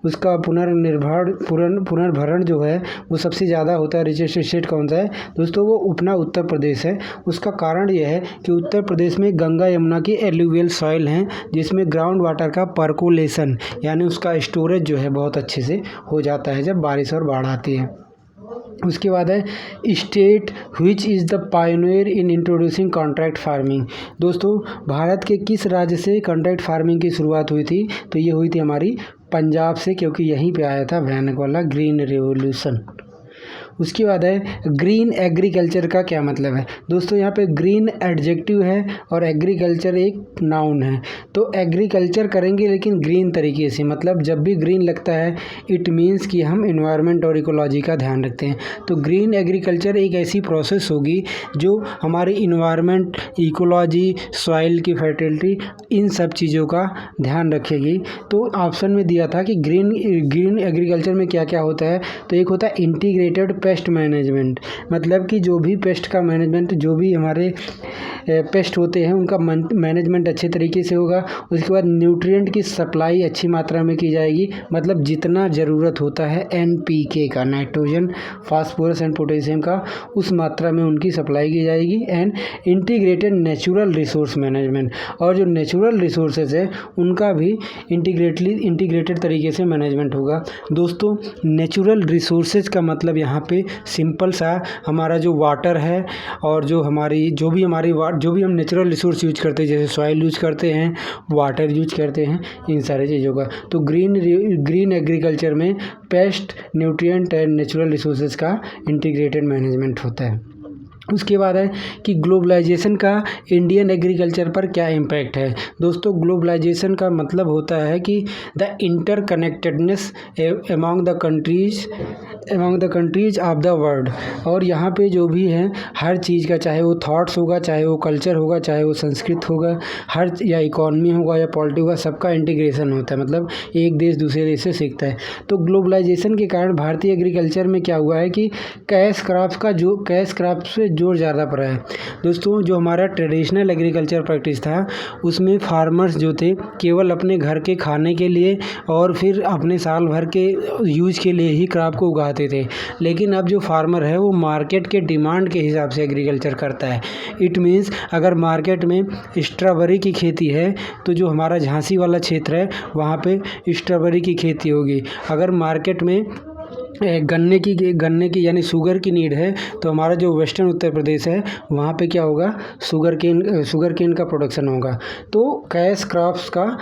उसका पुनर्भरण जो है वो सबसे ज़्यादा होता है, रिचेस्ट स्टेट कौन सा है दोस्तों, वो अपना उत्तर प्रदेश है। उसका कारण यह है कि उत्तर प्रदेश में गंगा यमुना की एलुवियल सॉइल हैं जिसमें ग्राउंड वाटर का पर्कोलेशन यानी उसका स्टोरेज जो है बहुत अच्छे से हो जाता है जब बारिश और बाढ़ आती है। उसके बाद है state which is the pioneer in introducing contract farming. दोस्तों भारत के किस राज्य से कॉन्ट्रैक्ट फार्मिंग की शुरुआत हुई थी, तो ये हुई थी हमारी पंजाब से, क्योंकि यहीं पे आया था भयानक वाला ग्रीन रेवोल्यूशन। उसके बाद है ग्रीन एग्रीकल्चर का क्या मतलब है दोस्तों, यहाँ पे ग्रीन एडजेक्टिव है और एग्रीकल्चर एक नाउन है। तो एग्रीकल्चर करेंगे लेकिन ग्रीन तरीके से, मतलब जब भी ग्रीन लगता है इट मीन्स कि हम इन्वायरमेंट और इकोलॉजी का ध्यान रखते हैं। तो ग्रीन एग्रीकल्चर एक ऐसी प्रोसेस होगी जो हमारी इन्वायरमेंट, इकोलॉजी, सॉइल की फर्टिलिटी, इन सब चीज़ों का ध्यान रखेगी। तो ऑप्शन में दिया था कि ग्रीन एग्रीकल्चर में क्या क्या होता है, तो एक होता है इंटीग्रेटेड पेस्ट मैनेजमेंट, मतलब कि जो भी पेस्ट का मैनेजमेंट, जो भी हमारे पेस्ट होते हैं उनका मैनेजमेंट अच्छे तरीके से होगा। उसके बाद न्यूट्रिएंट की सप्लाई अच्छी मात्रा में की जाएगी, मतलब जितना ज़रूरत होता है NPK का, नाइट्रोजन, फास्फोरस एंड पोटेशियम का, उस मात्रा में उनकी सप्लाई की जाएगी। And integrated natural resource management, और जो नेचुरल रिसोर्सेज है उनका भी इंटीग्रेटेड तरीके से मैनेजमेंट होगा। दोस्तों नेचुरल रिसोर्सेज का मतलब यहाँ पे सिंपल सा हमारा जो वाटर है और जो भी हम नेचुरल रिसोर्स यूज करते हैं, जैसे सॉइल यूज करते हैं, वाटर यूज करते हैं, इन सारे चीज़ों का। तो ग्रीन एग्रीकल्चर में paste, nutrient and natural resources का इंटीग्रेटेड मैनेजमेंट होता है। उसके बाद है कि ग्लोबलाइजेशन का इंडियन एग्रीकल्चर पर क्या इम्पैक्ट है। दोस्तों ग्लोबलाइजेशन का मतलब होता है कि the interconnectedness among the countries of the world, और यहाँ पे जो भी है हर चीज़ का, चाहे वो थॉट्स होगा, चाहे वो कल्चर होगा, चाहे वो संस्कृत होगा, या इकॉनमी होगा या पॉलिटी होगा, सबका इंटीग्रेशन होता है, मतलब एक देश दूसरे देश से सीखता है। तो ग्लोबलाइजेशन के कारण भारतीय एग्रीकल्चर में क्या हुआ है कि कैश क्रॉप से जोर ज़्यादा पड़ा है। दोस्तों जो हमारा ट्रेडिशनल एग्रीकल्चर प्रैक्टिस था उसमें फार्मर्स जो थे केवल अपने घर के खाने के लिए और फिर अपने साल भर के यूज के लिए ही क्रॉप को उगाते थे, लेकिन अब जो फार्मर है वो मार्केट के डिमांड के हिसाब से एग्रीकल्चर करता है। इट मीन्स अगर मार्केट में स्ट्रॉबेरी की खेती है तो जो हमारा झांसी वाला क्षेत्र है वहाँ पे स्ट्रॉबेरी की खेती होगी। अगर मार्केट में गन्ने की यानी शुगर की नीड है तो हमारा जो वेस्टर्न उत्तर प्रदेश है वहाँ पे क्या होगा, शुगर केन का प्रोडक्शन होगा। तो कैश क्रॉप्स का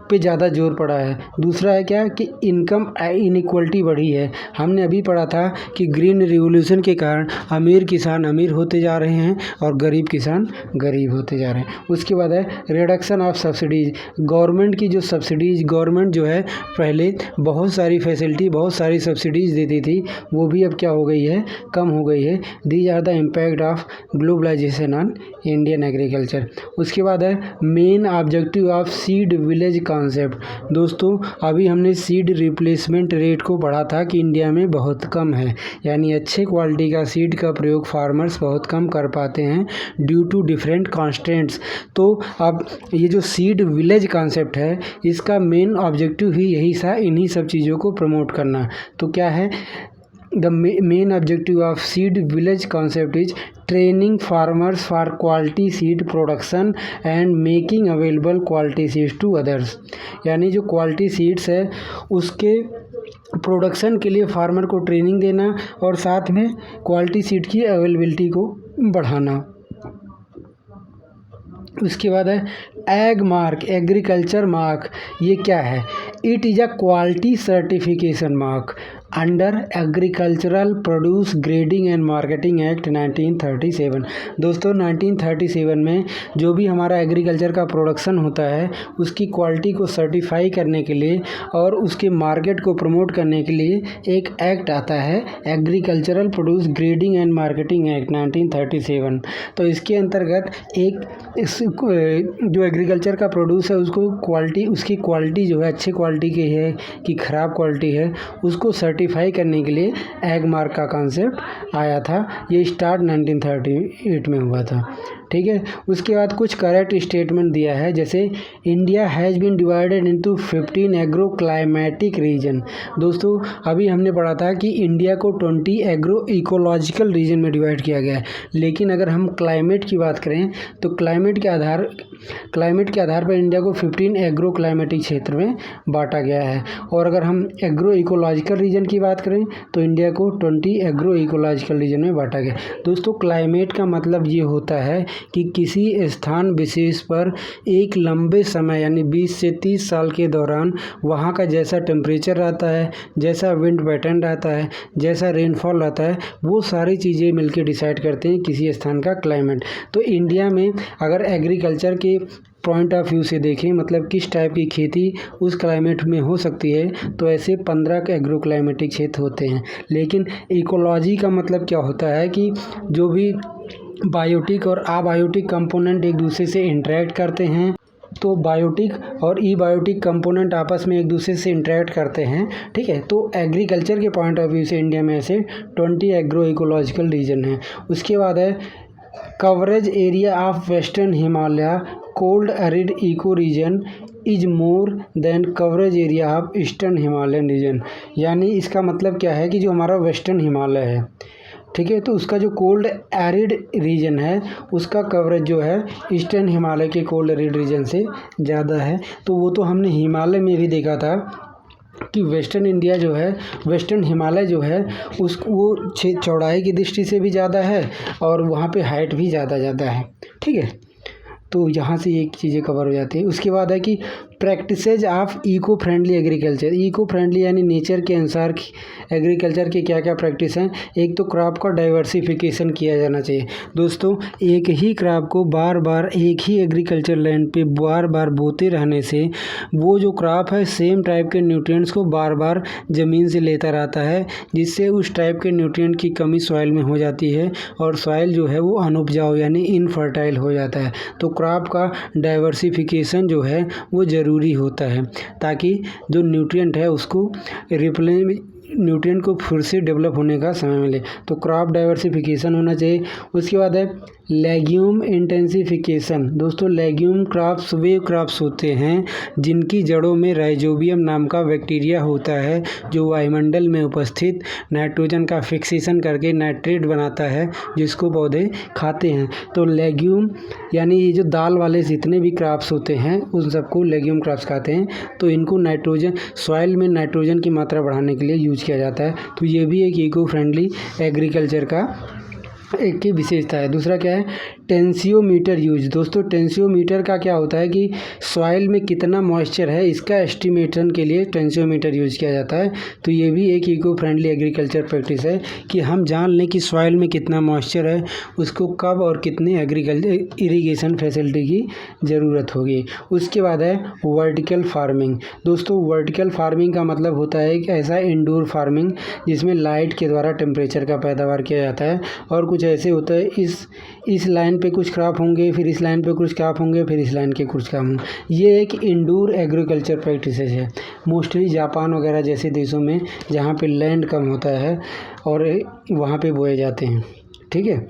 पे ज़्यादा जोर पड़ा है। दूसरा है क्या कि इनकम इनइक्वलिटी बढ़ी है। हमने अभी पढ़ा था कि ग्रीन रिवॉल्यूशन के कारण अमीर किसान अमीर होते जा रहे हैं और गरीब किसान गरीब होते जा रहे हैं। उसके बाद है रिडक्शन ऑफ सब्सिडीज़, गवर्नमेंट की जो सब्सिडीज़, गवर्नमेंट जो है पहले बहुत सारी फैसिलिटी, बहुत सारी सब्सिडीज़ देती थी, वो भी अब क्या हो गई है, कम हो गई है। These are the impact of globalisation on Indian agriculture. उसके बाद है main objective of seed village concept. दोस्तों अभी हमने सीड रिप्लेसमेंट रेट को पढ़ा था कि इंडिया में बहुत कम है, यानी अच्छे क्वालिटी का सीड का प्रयोग फार्मर्स बहुत कम कर पाते हैं ड्यू टू डिफरेंट कॉन्स्टेंट्स। तो अब ये जो सीड विलेज कॉन्सेप्ट है, इसका मेन ऑब्जेक्टिव ही यही था, इन्हीं सब चीज़ों को प्रमोट करना। तो क्या है, the main objective of seed village concept is training farmers for quality seed production and making available quality seeds to others. यानी जो क्वालिटी सीड्स है उसके प्रोडक्शन के लिए फार्मर को ट्रेनिंग देना और साथ में क्वालिटी सीड की अवेलेबिलिटी को बढ़ाना। उसके बाद है एग मार्क, एग्रीकल्चर मार्क। ये क्या है? It is a quality certification mark under agricultural produce grading and marketing act 1937। दोस्तों 1937 में जो भी हमारा एग्रीकल्चर का प्रोडक्शन होता है उसकी क्वालिटी को सर्टिफाई करने के लिए और उसके मार्केट को प्रमोट करने के लिए एक एक्ट आता है, agricultural produce grading and marketing act 1937। तो इसके अंतर्गत जो एग्रीकल्चर का प्रोड्यूस है उसको क्वालिटी, उसकी क्वालिटी जो है अच्छी क्वालिटी की है कि ख़राब क्वालिटी है, उसको सर्टिफाई करने के लिए एग मार्क का कॉन्सेप्ट आया था। ये स्टार्ट 1938 में हुआ था। ठीक है, उसके बाद कुछ करेक्ट स्टेटमेंट दिया है, जैसे India has been divided into 15 agro climatic region. दोस्तों अभी हमने पढ़ा था कि इंडिया को 20 एग्रो इकोलॉजिकल रीजन में डिवाइड किया गया है, लेकिन अगर हम क्लाइमेट की बात करें तो क्लाइमेट के आधार पर इंडिया को 15 एग्रो क्लाइमेटिक क्षेत्र में बांटा गया है। और अगर हम एग्रो इकोलॉजिकल रीजन की बात करें तो इंडिया को 20 एग्रो इकोलॉजिकल रीजन में बांटा गया। दोस्तों क्लाइमेट का मतलब ये होता है कि किसी स्थान विशेष पर एक लंबे समय यानी 20 से 30 साल के दौरान वहाँ का जैसा टेम्परेचर रहता है, जैसा विंड पैटर्न रहता है, जैसा रेनफॉल रहता है, वो सारी चीज़ें मिलकर डिसाइड करते हैं किसी स्थान का क्लाइमेट। तो इंडिया में अगर एग्रीकल्चर के पॉइंट ऑफ व्यू से देखें, मतलब किस टाइप की खेती उस क्लाइमेट में हो सकती है, तो ऐसे 15 एग्रो क्लाइमेटिक क्षेत्र होते हैं। लेकिन इकोलॉजी का मतलब क्या होता है कि जो भी बायोटिक और अबायोटिक कंपोनेंट एक दूसरे से इंटरेक्ट करते हैं, तो बायोटिक और ई बायोटिक कंपोनेंट आपस में एक दूसरे से इंटरेक्ट करते हैं। ठीक है, तो एग्रीकल्चर के पॉइंट ऑफ व्यू से इंडिया में ऐसे 20 एग्रो इकोलॉजिकल रीजन है। उसके बाद है coverage area of western Himalaya cold arid eco region is more than coverage area of eastern Himalayan region. यानी इसका मतलब क्या है कि जो हमारा वेस्टर्न हिमालय है, ठीक है, तो उसका जो कोल्ड एरिड रीजन है उसका कवरेज जो है ईस्टर्न हिमालय के कोल्ड एरिड रीजन से ज़्यादा है। तो वो तो हमने हिमालय में भी देखा था कि वेस्टर्न इंडिया जो है, वेस्टर्न हिमालय जो है वो चौड़ाई की दृष्टि से भी ज़्यादा है और वहाँ पे हाइट भी ज़्यादा है। ठीक है, तो यहाँ से ये चीज़ें कवर हो जाती है। उसके बाद है कि practices of eco friendly agriculture. Eco friendly यानी नेचर के अनुसार एग्रीकल्चर के क्या क्या प्रैक्टिस हैं। एक तो क्रॉप का डाइवर्सिफिकेशन किया जाना चाहिए। दोस्तों एक ही क्रॉप को बार बार एक ही एग्रीकल्चर लैंड पे बार बार बोते रहने से वो जो क्रॉप है सेम टाइप के न्यूट्रिएंट्स को बार बार ज़मीन से लेता रहता है, जिससे उस टाइप के न्यूट्रिएंट की कमी सॉइल में हो जाती है और सॉइल जो है वो अनउपजाऊ यानी इनफर्टाइल हो जाता है। तो क्रॉप का डाइवर्सिफिकेशन जो है वो ज़रूरी होता है ताकि जो न्यूट्रिएंट है उसको न्यूट्रिएंट को फिर से डेवलप होने का समय मिले। तो क्रॉप डाइवर्सिफिकेशन होना चाहिए। उसके बाद है लेग्यूम इंटेंसिफिकेशन। दोस्तों लेग्यूम क्रॉप्स वे क्रॉप्स होते हैं जिनकी जड़ों में राइजोबियम नाम का बैक्टीरिया होता है जो वायुमंडल में उपस्थित नाइट्रोजन का फिक्सेशन करके नाइट्रेट बनाता है जिसको पौधे खाते हैं। तो लेग्यूम यानी ये जो दाल वाले जितने भी क्रॉप्स होते हैं उन सबको लेग्यूम क्रॉप्स कहते हैं। तो इनको नाइट्रोजन सॉइल में नाइट्रोजन की मात्रा बढ़ाने के लिए यूज किया जाता है। तो ये भी एक इको फ्रेंडली एग्रीकल्चर का एक की विशेषता है। दूसरा क्या है, टेंसियोमीटर यूज। दोस्तों टेंसियोमीटर का क्या होता है कि सॉइल में कितना मॉइस्चर है इसका एस्टिमेशन के लिए टेंसियोमीटर यूज किया जाता है। तो ये भी एक इको फ्रेंडली एग्रीकल्चर प्रैक्टिस है कि हम जान लें कि सॉइल में कितना मॉइस्चर है, उसको कब और कितने एग्रीकल्चर इरिगेशन फैसिलिटी की ज़रूरत होगी। उसके बाद है वर्टिकल फार्मिंग। दोस्तों वर्टिकल फार्मिंग का मतलब होता है कि ऐसा इंडोर फार्मिंग जिसमें लाइट के द्वारा टेम्परेचर का पैदावार किया जाता है और कुछ कुछ ऐसे होता है, इस लाइन पे कुछ क्रॉप होंगे, फिर इस लाइन पे कुछ क्रॉप होंगे, फिर इस लाइन के कुछ क्रॉप होंगे। ये एक इंडोर एग्रीकल्चर प्रैक्टिसेस है, मोस्टली जापान वगैरह जैसे देशों में जहाँ पे लैंड कम होता है और वहाँ पे बोए जाते हैं। ठीक है,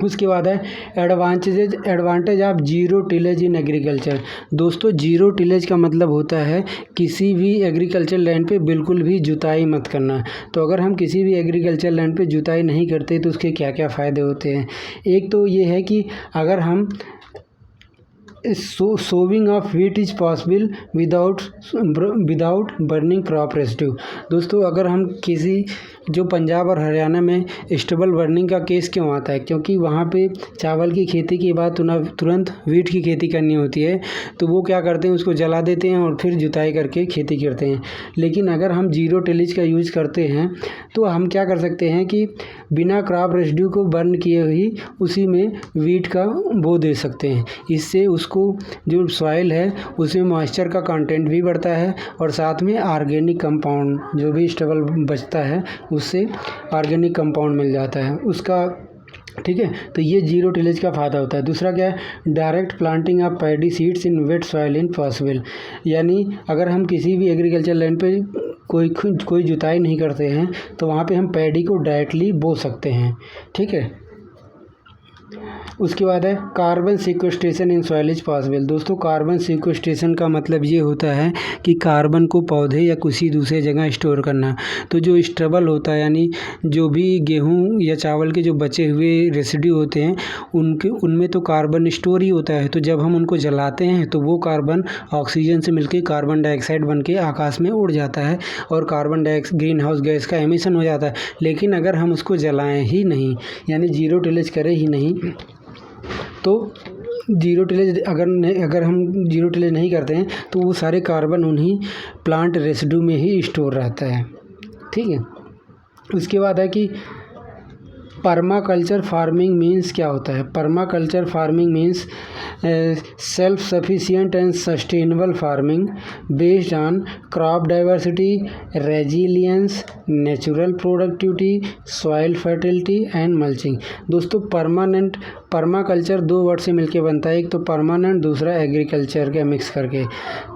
उसके बाद है advantage of zero tillage in agriculture. दोस्तों, जीरो टिलेज का मतलब होता है किसी भी एग्रीकल्चर लैंड पे बिल्कुल भी जुताई मत करना। तो अगर हम किसी भी एग्रीकल्चर लैंड पे जुताई नहीं करते तो उसके क्या क्या फ़ायदे होते हैं। एक तो ये है कि अगर हम sowing of wheat is possible without burning crop residue. दोस्तों, अगर हम किसी जो पंजाब और हरियाणा में स्टबल बर्निंग का केस क्यों आता है, क्योंकि वहाँ पे चावल की खेती के बाद तुरंत व्हीट की खेती करनी होती है, तो वो क्या करते हैं, उसको जला देते हैं और फिर जुताई करके खेती करते हैं। लेकिन अगर हम जीरो टिलेज का यूज़ करते हैं तो हम क्या कर सकते हैं कि बिना क्रॉप रेसिड्यू को बर्न किए ही उसी में व्हीट का बो दे सकते हैं। इससे उसको जो सॉइल है उसमें मॉइस्चर का कंटेंट भी बढ़ता है और साथ में ऑर्गेनिक कंपाउंड जो भी स्टेबल बचता है उससे ऑर्गेनिक कंपाउंड मिल जाता है उसका। ठीक है, तो ये जीरो टिलेज का फ़ायदा होता है। दूसरा क्या है, direct planting of paddy seeds in wait soil in possible. यानी अगर हम किसी भी एग्रीकल्चर लैंड पे कोई जुताई नहीं करते हैं तो वहाँ पे हम पैडी को डायरेक्टली बो सकते हैं। ठीक है, उसके बाद है carbon sequestration in soil is possible. दोस्तों, कार्बन सिक्वेस्ट्रेशन का मतलब ये होता है कि कार्बन को पौधे या किसी दूसरे जगह स्टोर करना। तो जो स्टबल होता है यानी जो भी गेहूं या चावल के जो बचे हुए रेसिड्यू होते हैं उनमें तो कार्बन स्टोर ही होता है। तो जब हम उनको जलाते हैं तो वो कार्बन ऑक्सीजन से मिलकर कार्बन डाइऑक्साइड बन के आकाश में उड़ जाता है और ग्रीन हाउस गैस का एमिशन हो जाता है। लेकिन अगर हम उसको जलाएं ही नहीं यानी जीरो टिलेज करें ही नहीं तो अगर हम जीरो टिलेज नहीं करते हैं तो वो सारे कार्बन उन्हीं प्लांट रेसिड्यू में ही स्टोर रहता है। ठीक है, उसके बाद है कि पर्माकल्चर फार्मिंग मीन्स क्या होता है। Permaculture farming means self sufficient and sustainable farming based on crop diversity, resilience, natural productivity, soil fertility and mulching. दोस्तों, पर्माकल्चर दो वर्ड से मिलके बनता है, एक तो परमानेंट, दूसरा एग्रीकल्चर का मिक्स करके।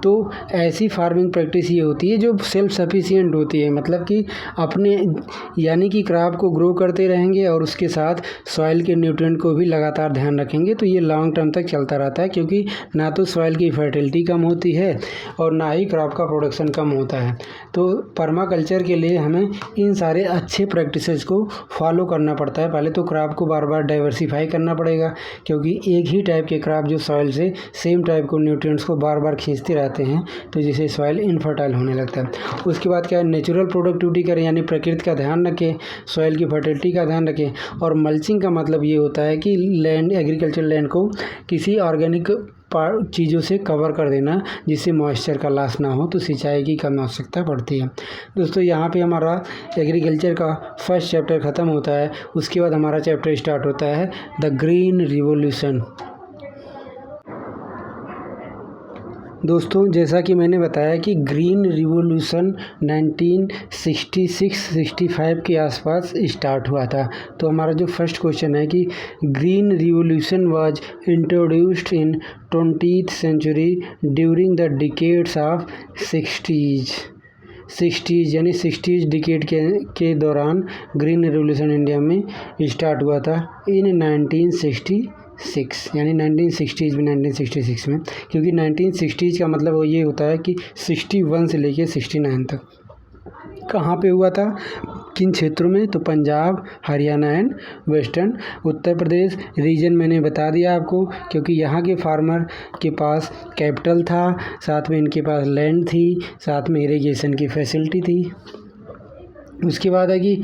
तो ऐसी फार्मिंग प्रैक्टिस ये होती है जो सेल्फ सफिशिएंट होती है, मतलब कि अपने यानी कि क्रॉप को ग्रो करते रहेंगे और उसके साथ सॉइल के न्यूट्रिएंट को भी लगातार ध्यान रखेंगे। तो ये लॉन्ग टर्म तक चलता रहता है क्योंकि ना तो सॉइल की फर्टिलिटी कम होती है और ना ही क्रॉप का प्रोडक्शन कम होता है। तो पर्माकल्चर के लिए हमें इन सारे अच्छे प्रैक्टिसेस को फॉलो करना पड़ता है। पहले तो क्रॉप को बार बार डाइवर्सिफाई करना पड़ेगा क्योंकि एक ही टाइप के क्रॉप जो सॉइल से सेम टाइप को न्यूट्रिएंट्स को बार बार खींचते रहते हैं तो जिससे सॉइल इनफर्टाइल होने लगता है। उसके बाद क्या है, नेचुरल प्रोडक्टिविटी करें यानी प्रकृति का ध्यान रखें, सॉइल की फर्टिलिटी का ध्यान रखें। और मल्चिंग का मतलब ये होता है कि एग्रीकल्चर लैंड को किसी ऑर्गेनिक चीज़ों से कवर कर देना जिससे मॉइस्चर का लॉस ना हो, तो सिंचाई की कम आवश्यकता पड़ती है। दोस्तों, यहाँ पे हमारा एग्रीकल्चर का फर्स्ट चैप्टर ख़त्म होता है। उसके बाद हमारा चैप्टर स्टार्ट होता है द ग्रीन रिवॉल्यूशन। दोस्तों, जैसा कि मैंने बताया कि ग्रीन रिवॉल्यूशन 1966-65 के आसपास स्टार्ट हुआ था। तो हमारा जो फर्स्ट क्वेश्चन है कि green revolution was introduced in 20th century during the decades of 60s यानी 60s डिकेड के दौरान ग्रीन रिवॉल्यूशन इंडिया में स्टार्ट हुआ था इन 1966 यानी 1960s में 1966 में, क्योंकि 1960s का मतलब वो ये होता है कि 61 से लेके 69 तक। कहाँ पे हुआ था, किन क्षेत्रों में, तो Punjab, Haryana and western Uttar Pradesh region मैंने बता दिया आपको, क्योंकि यहाँ के फार्मर के पास कैपिटल था, साथ में इनके पास लैंड थी, साथ में इरिगेशन की फैसिलिटी थी। उसके बाद है कि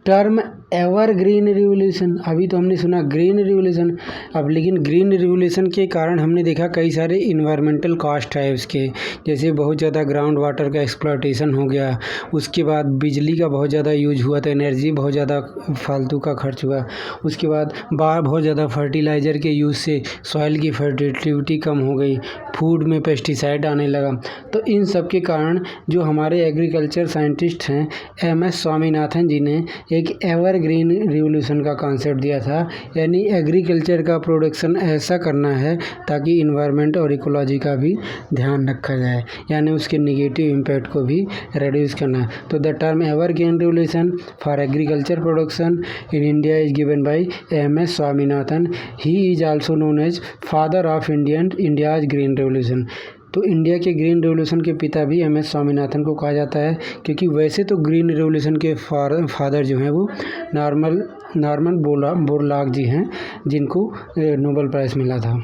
टर्म एवर ग्रीन रिवॉल्यूशन, अभी तो हमने सुना ग्रीन रिवॉल्यूशन, अब लेकिन ग्रीन रिवॉल्यूशन के कारण हमने देखा कई सारे इन्वायरमेंटल कॉस्ट है उसके, जैसे बहुत ज़्यादा ग्राउंड वाटर का एक्सप्लॉयटेशन हो गया, उसके बाद बिजली का बहुत ज़्यादा यूज हुआ था, एनर्जी बहुत ज़्यादा फालतू का खर्च हुआ, उसके बाद बहुत ज़्यादा फर्टिलाइज़र के यूज़ से सॉइल की फर्टिलिटी कम हो गई, फूड में पेस्टिसाइड आने लगा। तो इन सब के कारण जो हमारे एग्रीकल्चर साइंटिस्ट हैं MS स्वामीनाथन जी ने एक एवरग्रीन रिवोल्यूशन का कॉन्सेप्ट दिया था, यानी एग्रीकल्चर का प्रोडक्शन ऐसा करना है ताकि इन्वायरमेंट और इकोलॉजी का भी ध्यान रखा जाए, यानी उसके निगेटिव इम्पैक्ट को भी रिड्यूस करना है। तो the term evergreen revolution for agriculture production in India is given by MS. Swaminathan. He is also known as father of India's green revolution. तो इंडिया के ग्रीन रिवोल्यूशन के पिता भी एम.एस. स्वामीनाथन को कहा जाता है, क्योंकि वैसे तो ग्रीन रिवोल्यूशन के फादर जो हैं वो नॉर्मन बोरलॉग जी हैं, जिनको नोबेल प्राइज़ मिला था।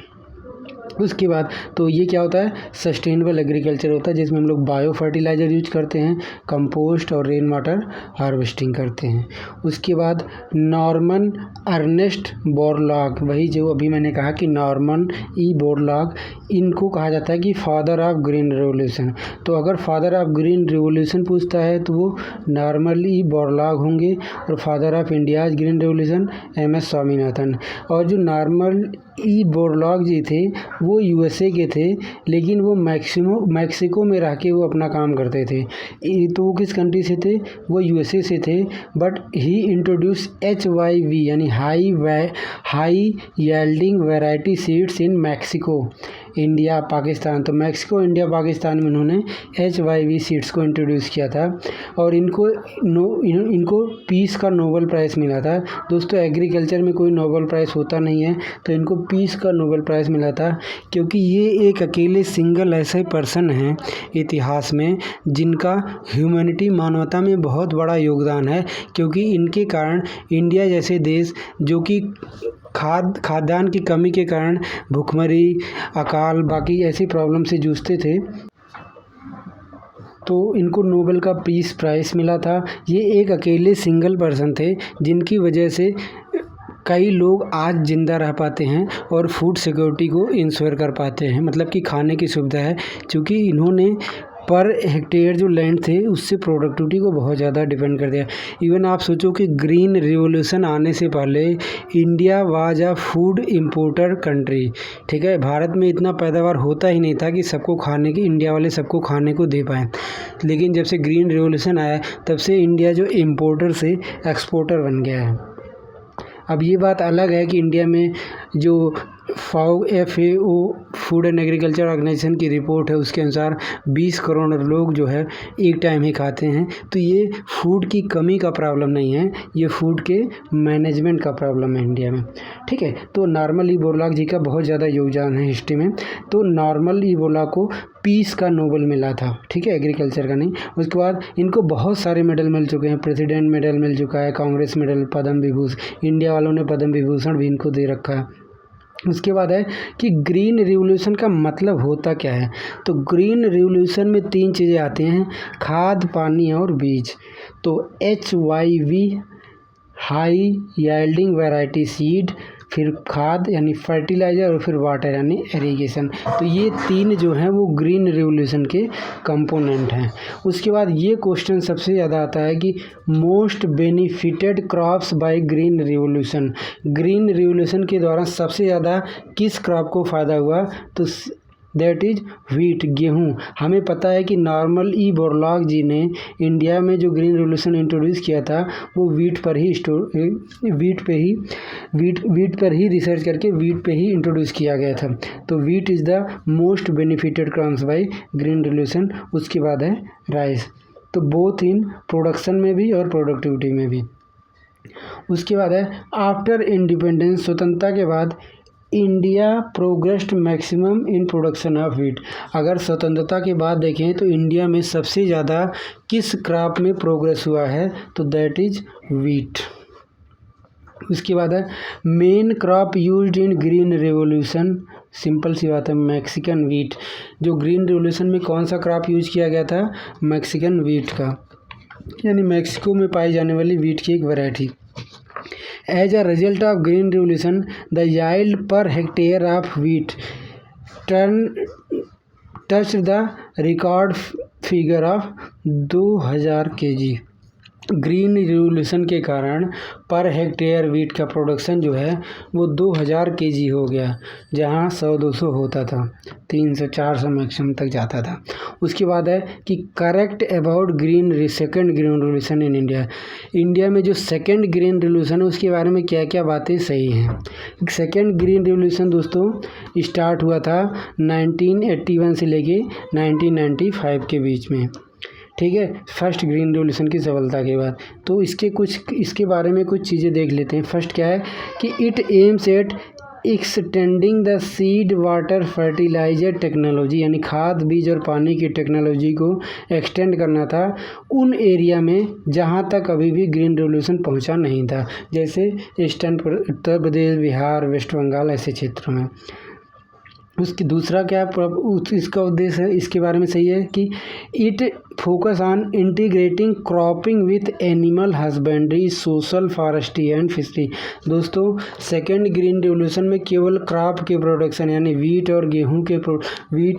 उसके बाद तो ये क्या होता है, सस्टेनेबल एग्रीकल्चर होता है, जिसमें हम लोग बायो फर्टिलाइज़र यूज करते हैं, कंपोस्ट और रेन वाटर हार्वेस्टिंग करते हैं। उसके बाद नॉर्मन अर्नेस्ट बोरलॉग, वही जो अभी मैंने कहा कि नॉर्मन ई बोरलॉग, इनको कहा जाता है कि फादर ऑफ ग्रीन रिवोल्यूशन। तो अगर फादर ऑफ ग्रीन रिवोल्यूशन पूछता है तो वो नॉर्मन ई बोरलॉग होंगे, और father of India's green revolution MS. Swaminathan. और जो नॉर्मन ई बोरलॉग जी थे वो यूएसए के थे, लेकिन वो मैक्सिको में रह के वो अपना काम करते थे। तो वो किस कंट्री से थे, वो यूएसए से थे। बट ही इंट्रोड्यूस HYV यानी हाई यील्डिंग वैरायटी सीड्स इन मैक्सिको, इंडिया, पाकिस्तान। तो मैक्सिको, इंडिया, पाकिस्तान में उन्होंने HYV सीड्स को इंट्रोड्यूस किया था, और इनको पीस का नोबेल प्राइज़ मिला था। दोस्तों, एग्रीकल्चर में कोई नोबेल प्राइज़ होता नहीं है, तो इनको पीस का नोबेल प्राइज़ मिला था, क्योंकि ये एक अकेले सिंगल ऐसे पर्सन हैं इतिहास में जिनका ह्यूमैनिटी, मानवता में बहुत बड़ा योगदान है। क्योंकि इनके कारण इंडिया जैसे देश, जो कि खाद्यान्न की कमी के कारण भुखमरी, अकाल, बाकी ऐसी प्रॉब्लम से जूझते थे, तो इनको नोबेल का पीस प्राइज़ मिला था। ये एक अकेले सिंगल पर्सन थे, जिनकी वजह से कई लोग आज ज़िंदा रह पाते हैं और फूड सिक्योरिटी को इंश्योर कर पाते हैं, मतलब कि खाने की सुविधा है, क्योंकि इन्होंने पर हेक्टेयर जो लैंड थे उससे प्रोडक्टिविटी को बहुत ज़्यादा डिपेंड कर दिया। इवन आप सोचो कि ग्रीन रिवोल्यूशन आने से पहले India was a food importer country, ठीक है। भारत में इतना पैदावार होता ही नहीं था कि सबको खाने की, इंडिया वाले सबको खाने को दे पाएँ। लेकिन जब से ग्रीन रिवोल्यूशन आया, तब से इंडिया जो इम्पोर्टर से एक्सपोर्टर बन गया है। अब ये बात अलग है कि इंडिया में जो FAO food and agriculture organisation की रिपोर्ट है, उसके अनुसार 20 करोड़ लोग जो है एक टाइम ही खाते हैं। तो ये फूड की कमी का प्रॉब्लम नहीं है, ये फूड के मैनेजमेंट का प्रॉब्लम है इंडिया में, ठीक है। तो नॉर्मन ई बोरलॉग जी का बहुत ज़्यादा योगदान है हिस्ट्री में। तो नॉर्मन ई बोरलॉग को पीस का नोबेल मिला था, ठीक है, एग्रीकल्चर का नहीं। उसके बाद इनको बहुत सारे मेडल मिल चुके हैं, प्रेसिडेंट मेडल मिल चुका है, कांग्रेस मेडल, पद्म विभूषण, इंडिया वालों ने पद्म विभूषण भी इनको दे रखा है। उसके बाद है कि ग्रीन रिवोल्यूशन का मतलब होता क्या है। तो ग्रीन रिवोल्यूशन में 3 चीज़ें आती हैं, खाद, पानी और बीज। तो HYV high yielding variety seed, फिर खाद यानी फर्टिलाइज़र, और फिर वाटर यानी इरिगेशन। तो ये 3 जो हैं वो ग्रीन रिवोल्यूशन के कंपोनेंट हैं। उसके बाद ये क्वेश्चन सबसे ज़्यादा आता है कि most benefited crops by green revolution. Green revolution के दौरान सबसे ज़्यादा किस क्रॉप को फ़ायदा हुआ, तो दैट इज़ व्हीट, गेहूँ। हमें पता है कि नॉर्मन ई बोरलॉग जी ने इंडिया में जो ग्रीन रिवोल्यूशन इंट्रोड्यूस किया था वो व्हीट पर ही रिसर्च करके व्हीट पे ही इंट्रोड्यूस किया गया था। तो wheat is the most benefited crops by green revolution. उसके बाद है राइस, तो बोथ इन प्रोडक्शन में भी और प्रोडक्टिविटी में भी। उसके बाद है आफ्टर इंडिपेंडेंस, स्वतंत्रता के बाद India progressed maximum in production of wheat. अगर स्वतंत्रता के बाद देखें तो इंडिया में सबसे ज़्यादा किस क्रॉप में प्रोग्रेस हुआ है, तो दैट इज़ व्हीट। उसके बाद है main crop used in green revolution, simple सी बात है, मैक्सिकन व्हीट। जो ग्रीन रिवोल्यूशन में कौन सा क्रॉप यूज किया गया था, मैक्सिकन व्हीट का, यानी मैक्सिको में पाई जाने वाली व्हीट की एक variety. As a result of green revolution, the yield per hectare of wheat touched the record figure of 2000 kg. Green revolution के कारण पर हेक्टेयर वीट का प्रोडक्शन जो है वो 2000 केजी हो गया, जहाँ 100-200 होता था, 300-400 मैक्सिमम तक जाता था। उसके बाद है कि correct about second green revolution in India. India में जो सेकंड ग्रीन रिवोल्यूशन है उसके बारे में क्या क्या बातें सही हैं। सेकंड ग्रीन रिवोल्यूशन दोस्तों स्टार्ट हुआ था 1981 से लेके 1995 के बीच में, ठीक है, फर्स्ट ग्रीन रिवोल्यूशन की सफलता के बाद। तो इसके बारे में कुछ चीज़ें देख लेते हैं। फर्स्ट क्या है कि it aims at extending the seed water fertiliser technology, यानी खाद बीज और पानी की टेक्नोलॉजी को एक्सटेंड करना था उन एरिया में जहाँ तक अभी भी ग्रीन रिवोल्यूशन पहुँचा नहीं था, जैसे ईस्टर्न उत्तर प्रदेश, बिहार, वेस्ट बंगाल ऐसे क्षेत्रों में। उसकी दूसरा क्या इसका उद्देश्य है, इसके बारे में सही है कि it focus on integrating cropping with animal husbandry, social forestry and fishery. दोस्तों सेकेंड ग्रीन रिवोल्यूशन में केवल क्रॉप के प्रोडक्शन यानी वीट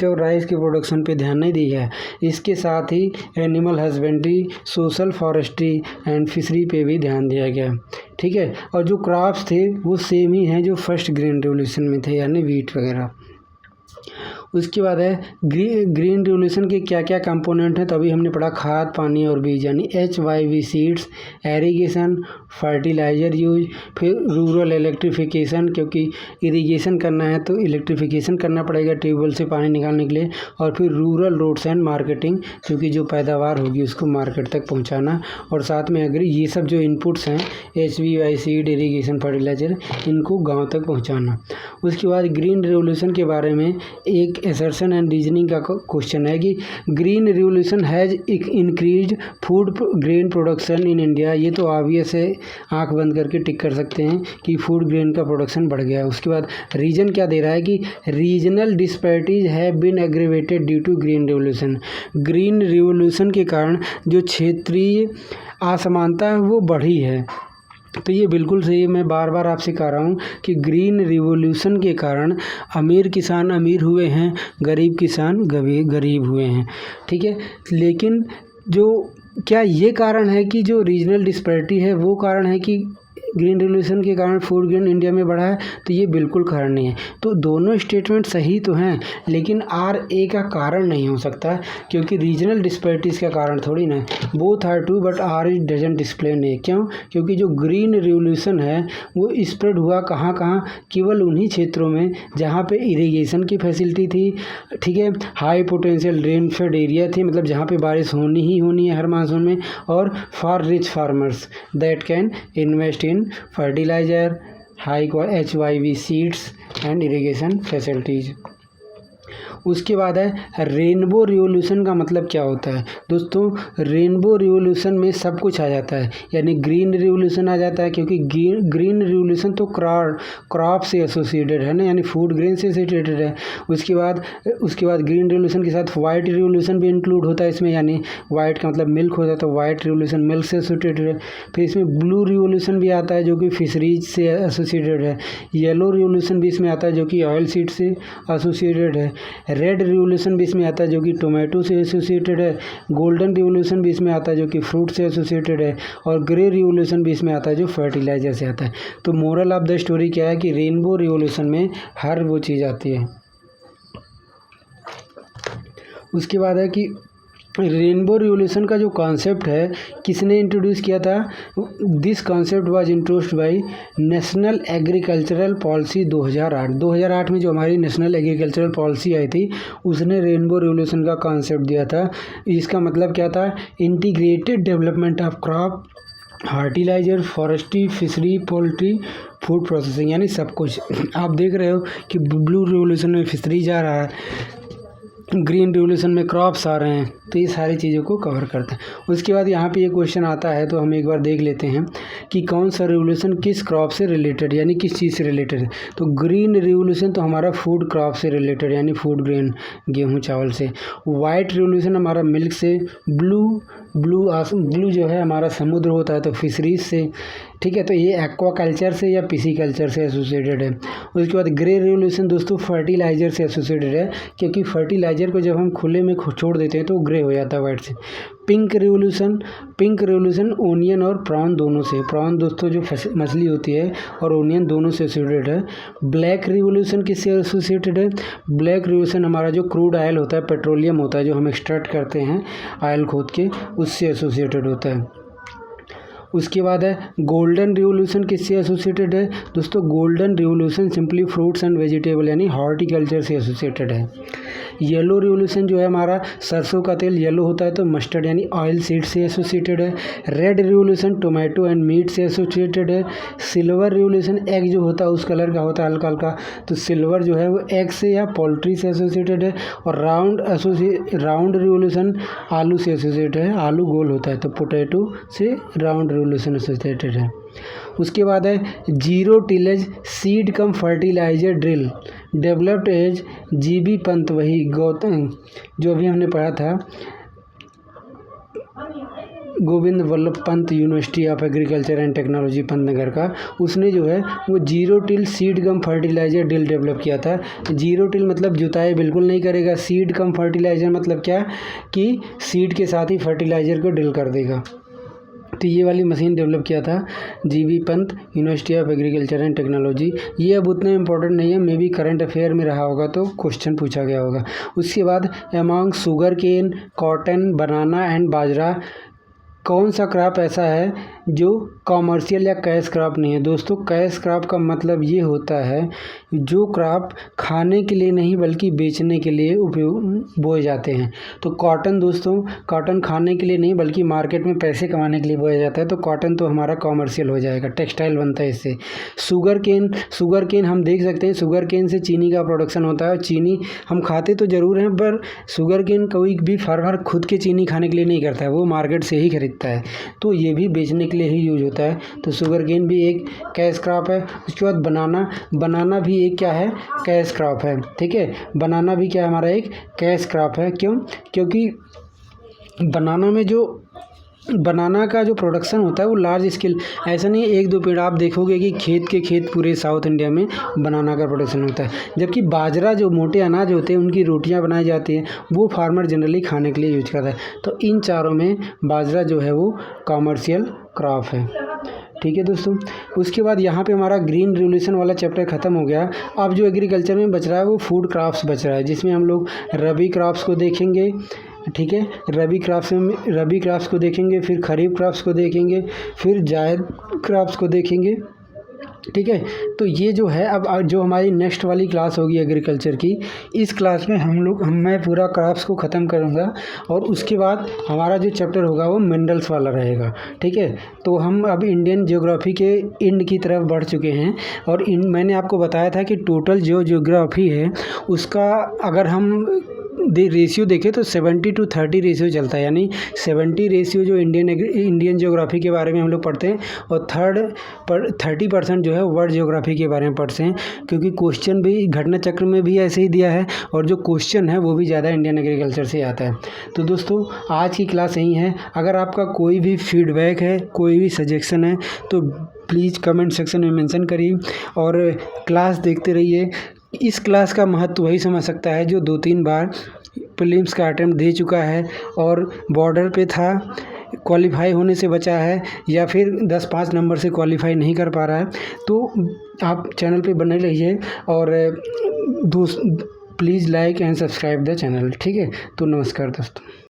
और राइस के प्रोडक्शन पे ध्यान नहीं दिया है, इसके साथ ही animal husbandry, social forestry and fishery पे भी ध्यान दिया गया, ठीक है। और जो क्रॉप्स थे वो सेम ही हैं जो फर्स्ट ग्रीन रिवोल्यूशन में थे, यानी वीट वगैरह। उसके बाद है ग्रीन रिवोल्यूशन के क्या क्या कंपोनेंट हैं। तो अभी हमने पढ़ा खाद, पानी और बीज यानी HYV seeds, irrigation, fertiliser use, फिर रूरल इलेक्ट्रिफिकेशन, क्योंकि इरिगेशन करना है तो इलेक्ट्रिफिकेशन करना पड़ेगा ट्यूबवेल से पानी निकालने के लिए, और फिर रूरल रोड्स एंड मार्केटिंग, क्योंकि जो पैदावार होगी उसको मार्केट तक पहुंचाना, और साथ में अगर ये सब जो इनपुट्स हैं HYV सीड, इरिगेशन, फर्टिलाइज़र, इनको गाँव तक पहुँचाना। उसके बाद ग्रीन रिवोल्यूशन के बारे में एक असर्शन एंड रीजनिंग का क्वेश्चन है कि green revolution has increased food grain production in India. ये तो ऑब्वियस है, आंख बंद करके टिक कर सकते हैं कि फूड ग्रेन का प्रोडक्शन बढ़ गया है। उसके बाद रीजन क्या दे रहा है कि regional disparities have been aggravated due to green revolution. Green revolution के कारण जो क्षेत्रीय असमानता है वो बढ़ी है। तो ये बिल्कुल सही है, मैं बार बार आपसे कह रहा हूँ कि ग्रीन रिवोल्यूशन के कारण अमीर किसान अमीर हुए हैं, गरीब किसान गरीब हुए हैं, ठीक है। लेकिन जो क्या ये कारण है कि जो रीजनल डिस्पैरिटी है वो कारण है कि ग्रीन रिवोल्यूशन के कारण फूड ग्रेन इंडिया में बढ़ा है? तो ये बिल्कुल कारण नहीं है। तो दोनों स्टेटमेंट सही तो हैं, लेकिन RA का कारण नहीं हो सकता, क्योंकि रीजनल डिस्पैरिटीज़ का कारण थोड़ी ना। Both are true but R doesn't explain A. क्यों? क्योंकि जो ग्रीन रिवोल्यूशन है वो स्प्रेड हुआ कहाँ कहाँ, केवल उन्हीं क्षेत्रों में जहाँ पे इरिगेशन की फैसिलिटी थी, ठीक है, हाई पोटेंशियल रेनफेड एरिया थे, मतलब जहाँ पे बारिश होनी ही होनी है हर मानसून में, और for rich farmers that can invest in fertilizer, high HYV seeds and irrigation facilities। उसके बाद है रेनबो रिवोल्यूशन का मतलब क्या होता है। दोस्तों रेनबो रिवोल्यूशन में सब कुछ आ जाता है, यानी ग्रीन रिवोल्यूशन आ जाता है, क्योंकि ग्रीन रिवोल्यूशन तो क्रॉप से एसोसिएटेड है ना, यानी फूड ग्रेन से एसोसिएटेड है। उसके बाद ग्रीन रिवोल्यूशन के साथ वाइट रिवोल्यूशन भी इंक्लूड होता है इसमें, यानी वाइट का मतलब मिल्क होता है, तो वाइट रिवोल्यूशन मिल्क से एसोसिएटेड है। फिर इसमें ब्लू रिवोल्यूशन भी आता है जो कि फिशरीज से एसोसिएटेड है। येलो रिवोल्यूशन भी इसमें आता है जो कि ऑयल सीड से एसोसिएटेड है। रेड रिवोल्यूशन भी इसमें आता है जो कि टोमेटो से एसोसिएटेड है। गोल्डन रिवोल्यूशन भी इसमें आता है जो कि फ्रूट से एसोसिएटेड है। और ग्रे रिवोल्यूशन भी इसमें आता है जो फर्टिलाइजर से आता है। तो मोरल ऑफ द स्टोरी क्या है कि रेनबो रिवोल्यूशन में हर वो चीज़ आती है। उसके बाद है कि रेनबो रिवोल्यूशन का जो कॉन्सेप्ट है किसने इंट्रोड्यूस किया था। This concept was introduced by national agricultural policy 2008 में जो हमारी नेशनल एग्रीकल्चरल पॉलिसी आई थी उसने रेनबो रिवोल्यूशन का कॉन्सेप्ट दिया था। इसका मतलब क्या था, integrated development of crop, fertiliser, forestry, fishery, poultry, food processing, यानी सब कुछ। आप देख रहे हो कि ब्लू रिवोल्यूशन में फिशरी जा रहा है, ग्रीन रिवोल्यूशन में क्रॉप्स आ रहे हैं, तो ये सारी चीज़ों को कवर करता है। उसके बाद यहाँ पे ये क्वेश्चन आता है तो हम एक बार देख लेते हैं कि कौन सा रिवोल्यूशन किस क्रॉप से रिलेटेड, यानी किस चीज़ से रिलेटेड है। तो ग्रीन रिवोल्यूशन तो हमारा फूड क्रॉप से रिलेटेड, यानी फूड ग्रेन, गेहूँ चावल से। वाइट रिवोल्यूशन हमारा मिल्क से। ब्लू जो है हमारा समुद्र होता है तो फिशरीज से, ठीक है, तो ये एक्वाकल्चर से या पिसीकल्चर से एसोसिएटेड है। उसके बाद ग्रे रिवोल्यूशन दोस्तों फर्टिलाइजर से एसोसिएटेड है, क्योंकि फर्टिलाइजर को जब हम खुले में छोड़ देते हैं तो ग्रे हो जाता है वाइट से। पिंक रिवोल्यूशन ओनियन और प्रॉन दोनों से, प्रॉन दोस्तों जो मछली होती है और ओनियन दोनों से एसोसिएटेड है। ब्लैक रिवोल्यूशन किससे एसोसिएटेड है? ब्लैक रिवोल्यूशन हमारा जो क्रूड ऑयल होता है, पेट्रोलियम होता है जो हम एक्सट्रैक्ट करते हैं ऑयल खोद के, उससे एसोसिएटेड होता है। उसके बाद है गोल्डन रिवोल्यूशन किससे एसोसिएटेड है? दोस्तों golden revolution simply fruits and vegetable यानी हॉर्टिकल्चर से एसोसिएटेड है। येलो रिवोल्यूशन जो है हमारा सरसों का तेल येलो होता है तो मस्टर्ड यानी ऑयल सीड से एसोसिएटेड है। Red revolution tomato and meat से एसोसिएटेड है। सिल्वर रिवोल्यूशन एग जो होता है उस कलर का होता है हल्का हल्का, तो सिल्वर जो है वो एग से या पोल्ट्री से एसोसिएटेड है। और राउंड रिवोल्यूशन आलू से एसोसिएटेड है, आलू गोल होता है तो पोटैटो से राउंड रिवोल्यूशन एसोसिएटेड है। उसके बाद है zero tillage seed cum fertiliser drill developed as GB Pant, वही गौतम जो अभी हमने पढ़ा था, Govind Vallabh Pant university of agriculture and technology Pantnagar का, उसने जो है वो zero till seed cum fertiliser drill develop किया था। जीरो टिल मतलब जुताई बिल्कुल नहीं करेगा, सीड कम फर्टिलाइजर मतलब क्या कि सीड के साथ ही फर्टिलाइजर को ड्रिल कर देगा। तो ये वाली मशीन डेवलप किया था GB Pant university of agriculture and technology. ये अब उतना इम्पोर्टेंट नहीं है, मे बी करंट अफेयर में रहा होगा तो क्वेश्चन पूछा गया होगा। उसके बाद among sugar cane, cotton, banana and bajra कौन सा क्रॉप ऐसा है जो कॉमर्शियल या कैश क्रॉप नहीं है? दोस्तों कैश क्रॉप का मतलब ये होता है जो क्रॉप खाने के लिए नहीं बल्कि बेचने के लिए उपयोग बोए जाते हैं। तो कॉटन दोस्तों, कॉटन खाने के लिए नहीं बल्कि मार्केट में पैसे कमाने के लिए बोया जाता है, तो कॉटन तो हमारा कॉमर्शियल हो जाएगा, टेक्सटाइल बनता है इससे। शुगर केन हम देख सकते हैं, शुगर केन से चीनी का प्रोडक्शन होता है। चीनी हम खाते तो ज़रूर हैं पर शुगर केन कोई भी फार्मर खुद के चीनी खाने के लिए नहीं करता है, वो मार्केट से ही खरीदता है, तो ये भी बेचने के लिए ही यूज होता है। तो शुगर केन भी एक कैश क्रॉप है। उसके बाद बनाना भी एक क्या है? कैश क्रॉप है। ठीक है, बनाना भी क्या हमारा एक कैश क्रॉप है। क्यों? क्योंकि बनाना का जो प्रोडक्शन होता है वो लार्ज स्केल, ऐसा नहीं है एक दो पेड़, आप देखोगे कि खेत पूरे साउथ इंडिया में बनाना का प्रोडक्शन होता है। जबकि बाजरा जो मोटे अनाज होते हैं उनकी रोटियां बनाई जाती हैं, वो फार्मर जनरली खाने के लिए यूज करता है। तो इन चारों में बाजरा जो है वो कॉमर्शियल क्रॉप है। ठीक है दोस्तों, उसके बाद यहाँ पे हमारा ग्रीन रिवोल्यूशन वाला चैप्टर ख़त्म हो गया। अब जो एग्रीकल्चर में बच रहा है वो फूड क्रॉप्स बच रहा है, जिसमें हम लोग रबी क्रॉप्स को देखेंगे। ठीक है, रबी क्रॉप्स को देखेंगे, फिर खरीफ क्रॉप्स को देखेंगे, फिर जायद क्रॉप्स को देखेंगे। ठीक है, तो ये जो है अब जो हमारी नेक्स्ट वाली क्लास होगी एग्रीकल्चर की, इस क्लास में मैं पूरा क्रॉप्स को ख़त्म करूँगा और उसके बाद हमारा जो चैप्टर होगा वो मिनरल्स वाला रहेगा। ठीक है, तो हम अब इंडियन ज्योग्राफी के एंड की तरफ बढ़ चुके हैं और मैंने आपको बताया था कि टोटल जो ज्योग्राफी है उसका अगर हम रेशियो देखें तो 70-30 रेशियो चलता है, यानी 70 रेशियो जो इंडियन ज्योग्राफी के बारे में हम लोग पढ़ते हैं और 30% जो है वर्ल्ड ज्योग्राफी के बारे में पढ़ते हैं, क्योंकि क्वेश्चन भी घटना चक्र में भी ऐसे ही दिया है और जो क्वेश्चन है वो भी ज़्यादा इंडियन एग्रीकल्चर से आता है। तो दोस्तों आज की क्लास यही है। अगर आपका कोई भी फीडबैक है, कोई भी सजेशन है तो प्लीज़ कमेंट सेक्शन में मेंशन करिए और क्लास देखते रहिए। इस क्लास का महत्व वही समझ सकता है जो 2-3 बार प्रीलिम्स का अटेम्प्ट दे चुका है और बॉर्डर पे था, क्वालिफाई होने से बचा है या फिर 10-5 नंबर से क्वालिफाई नहीं कर पा रहा है। तो आप चैनल पे बने रहिए और please like and subscribe the channel. ठीक है, तो नमस्कार दोस्तों।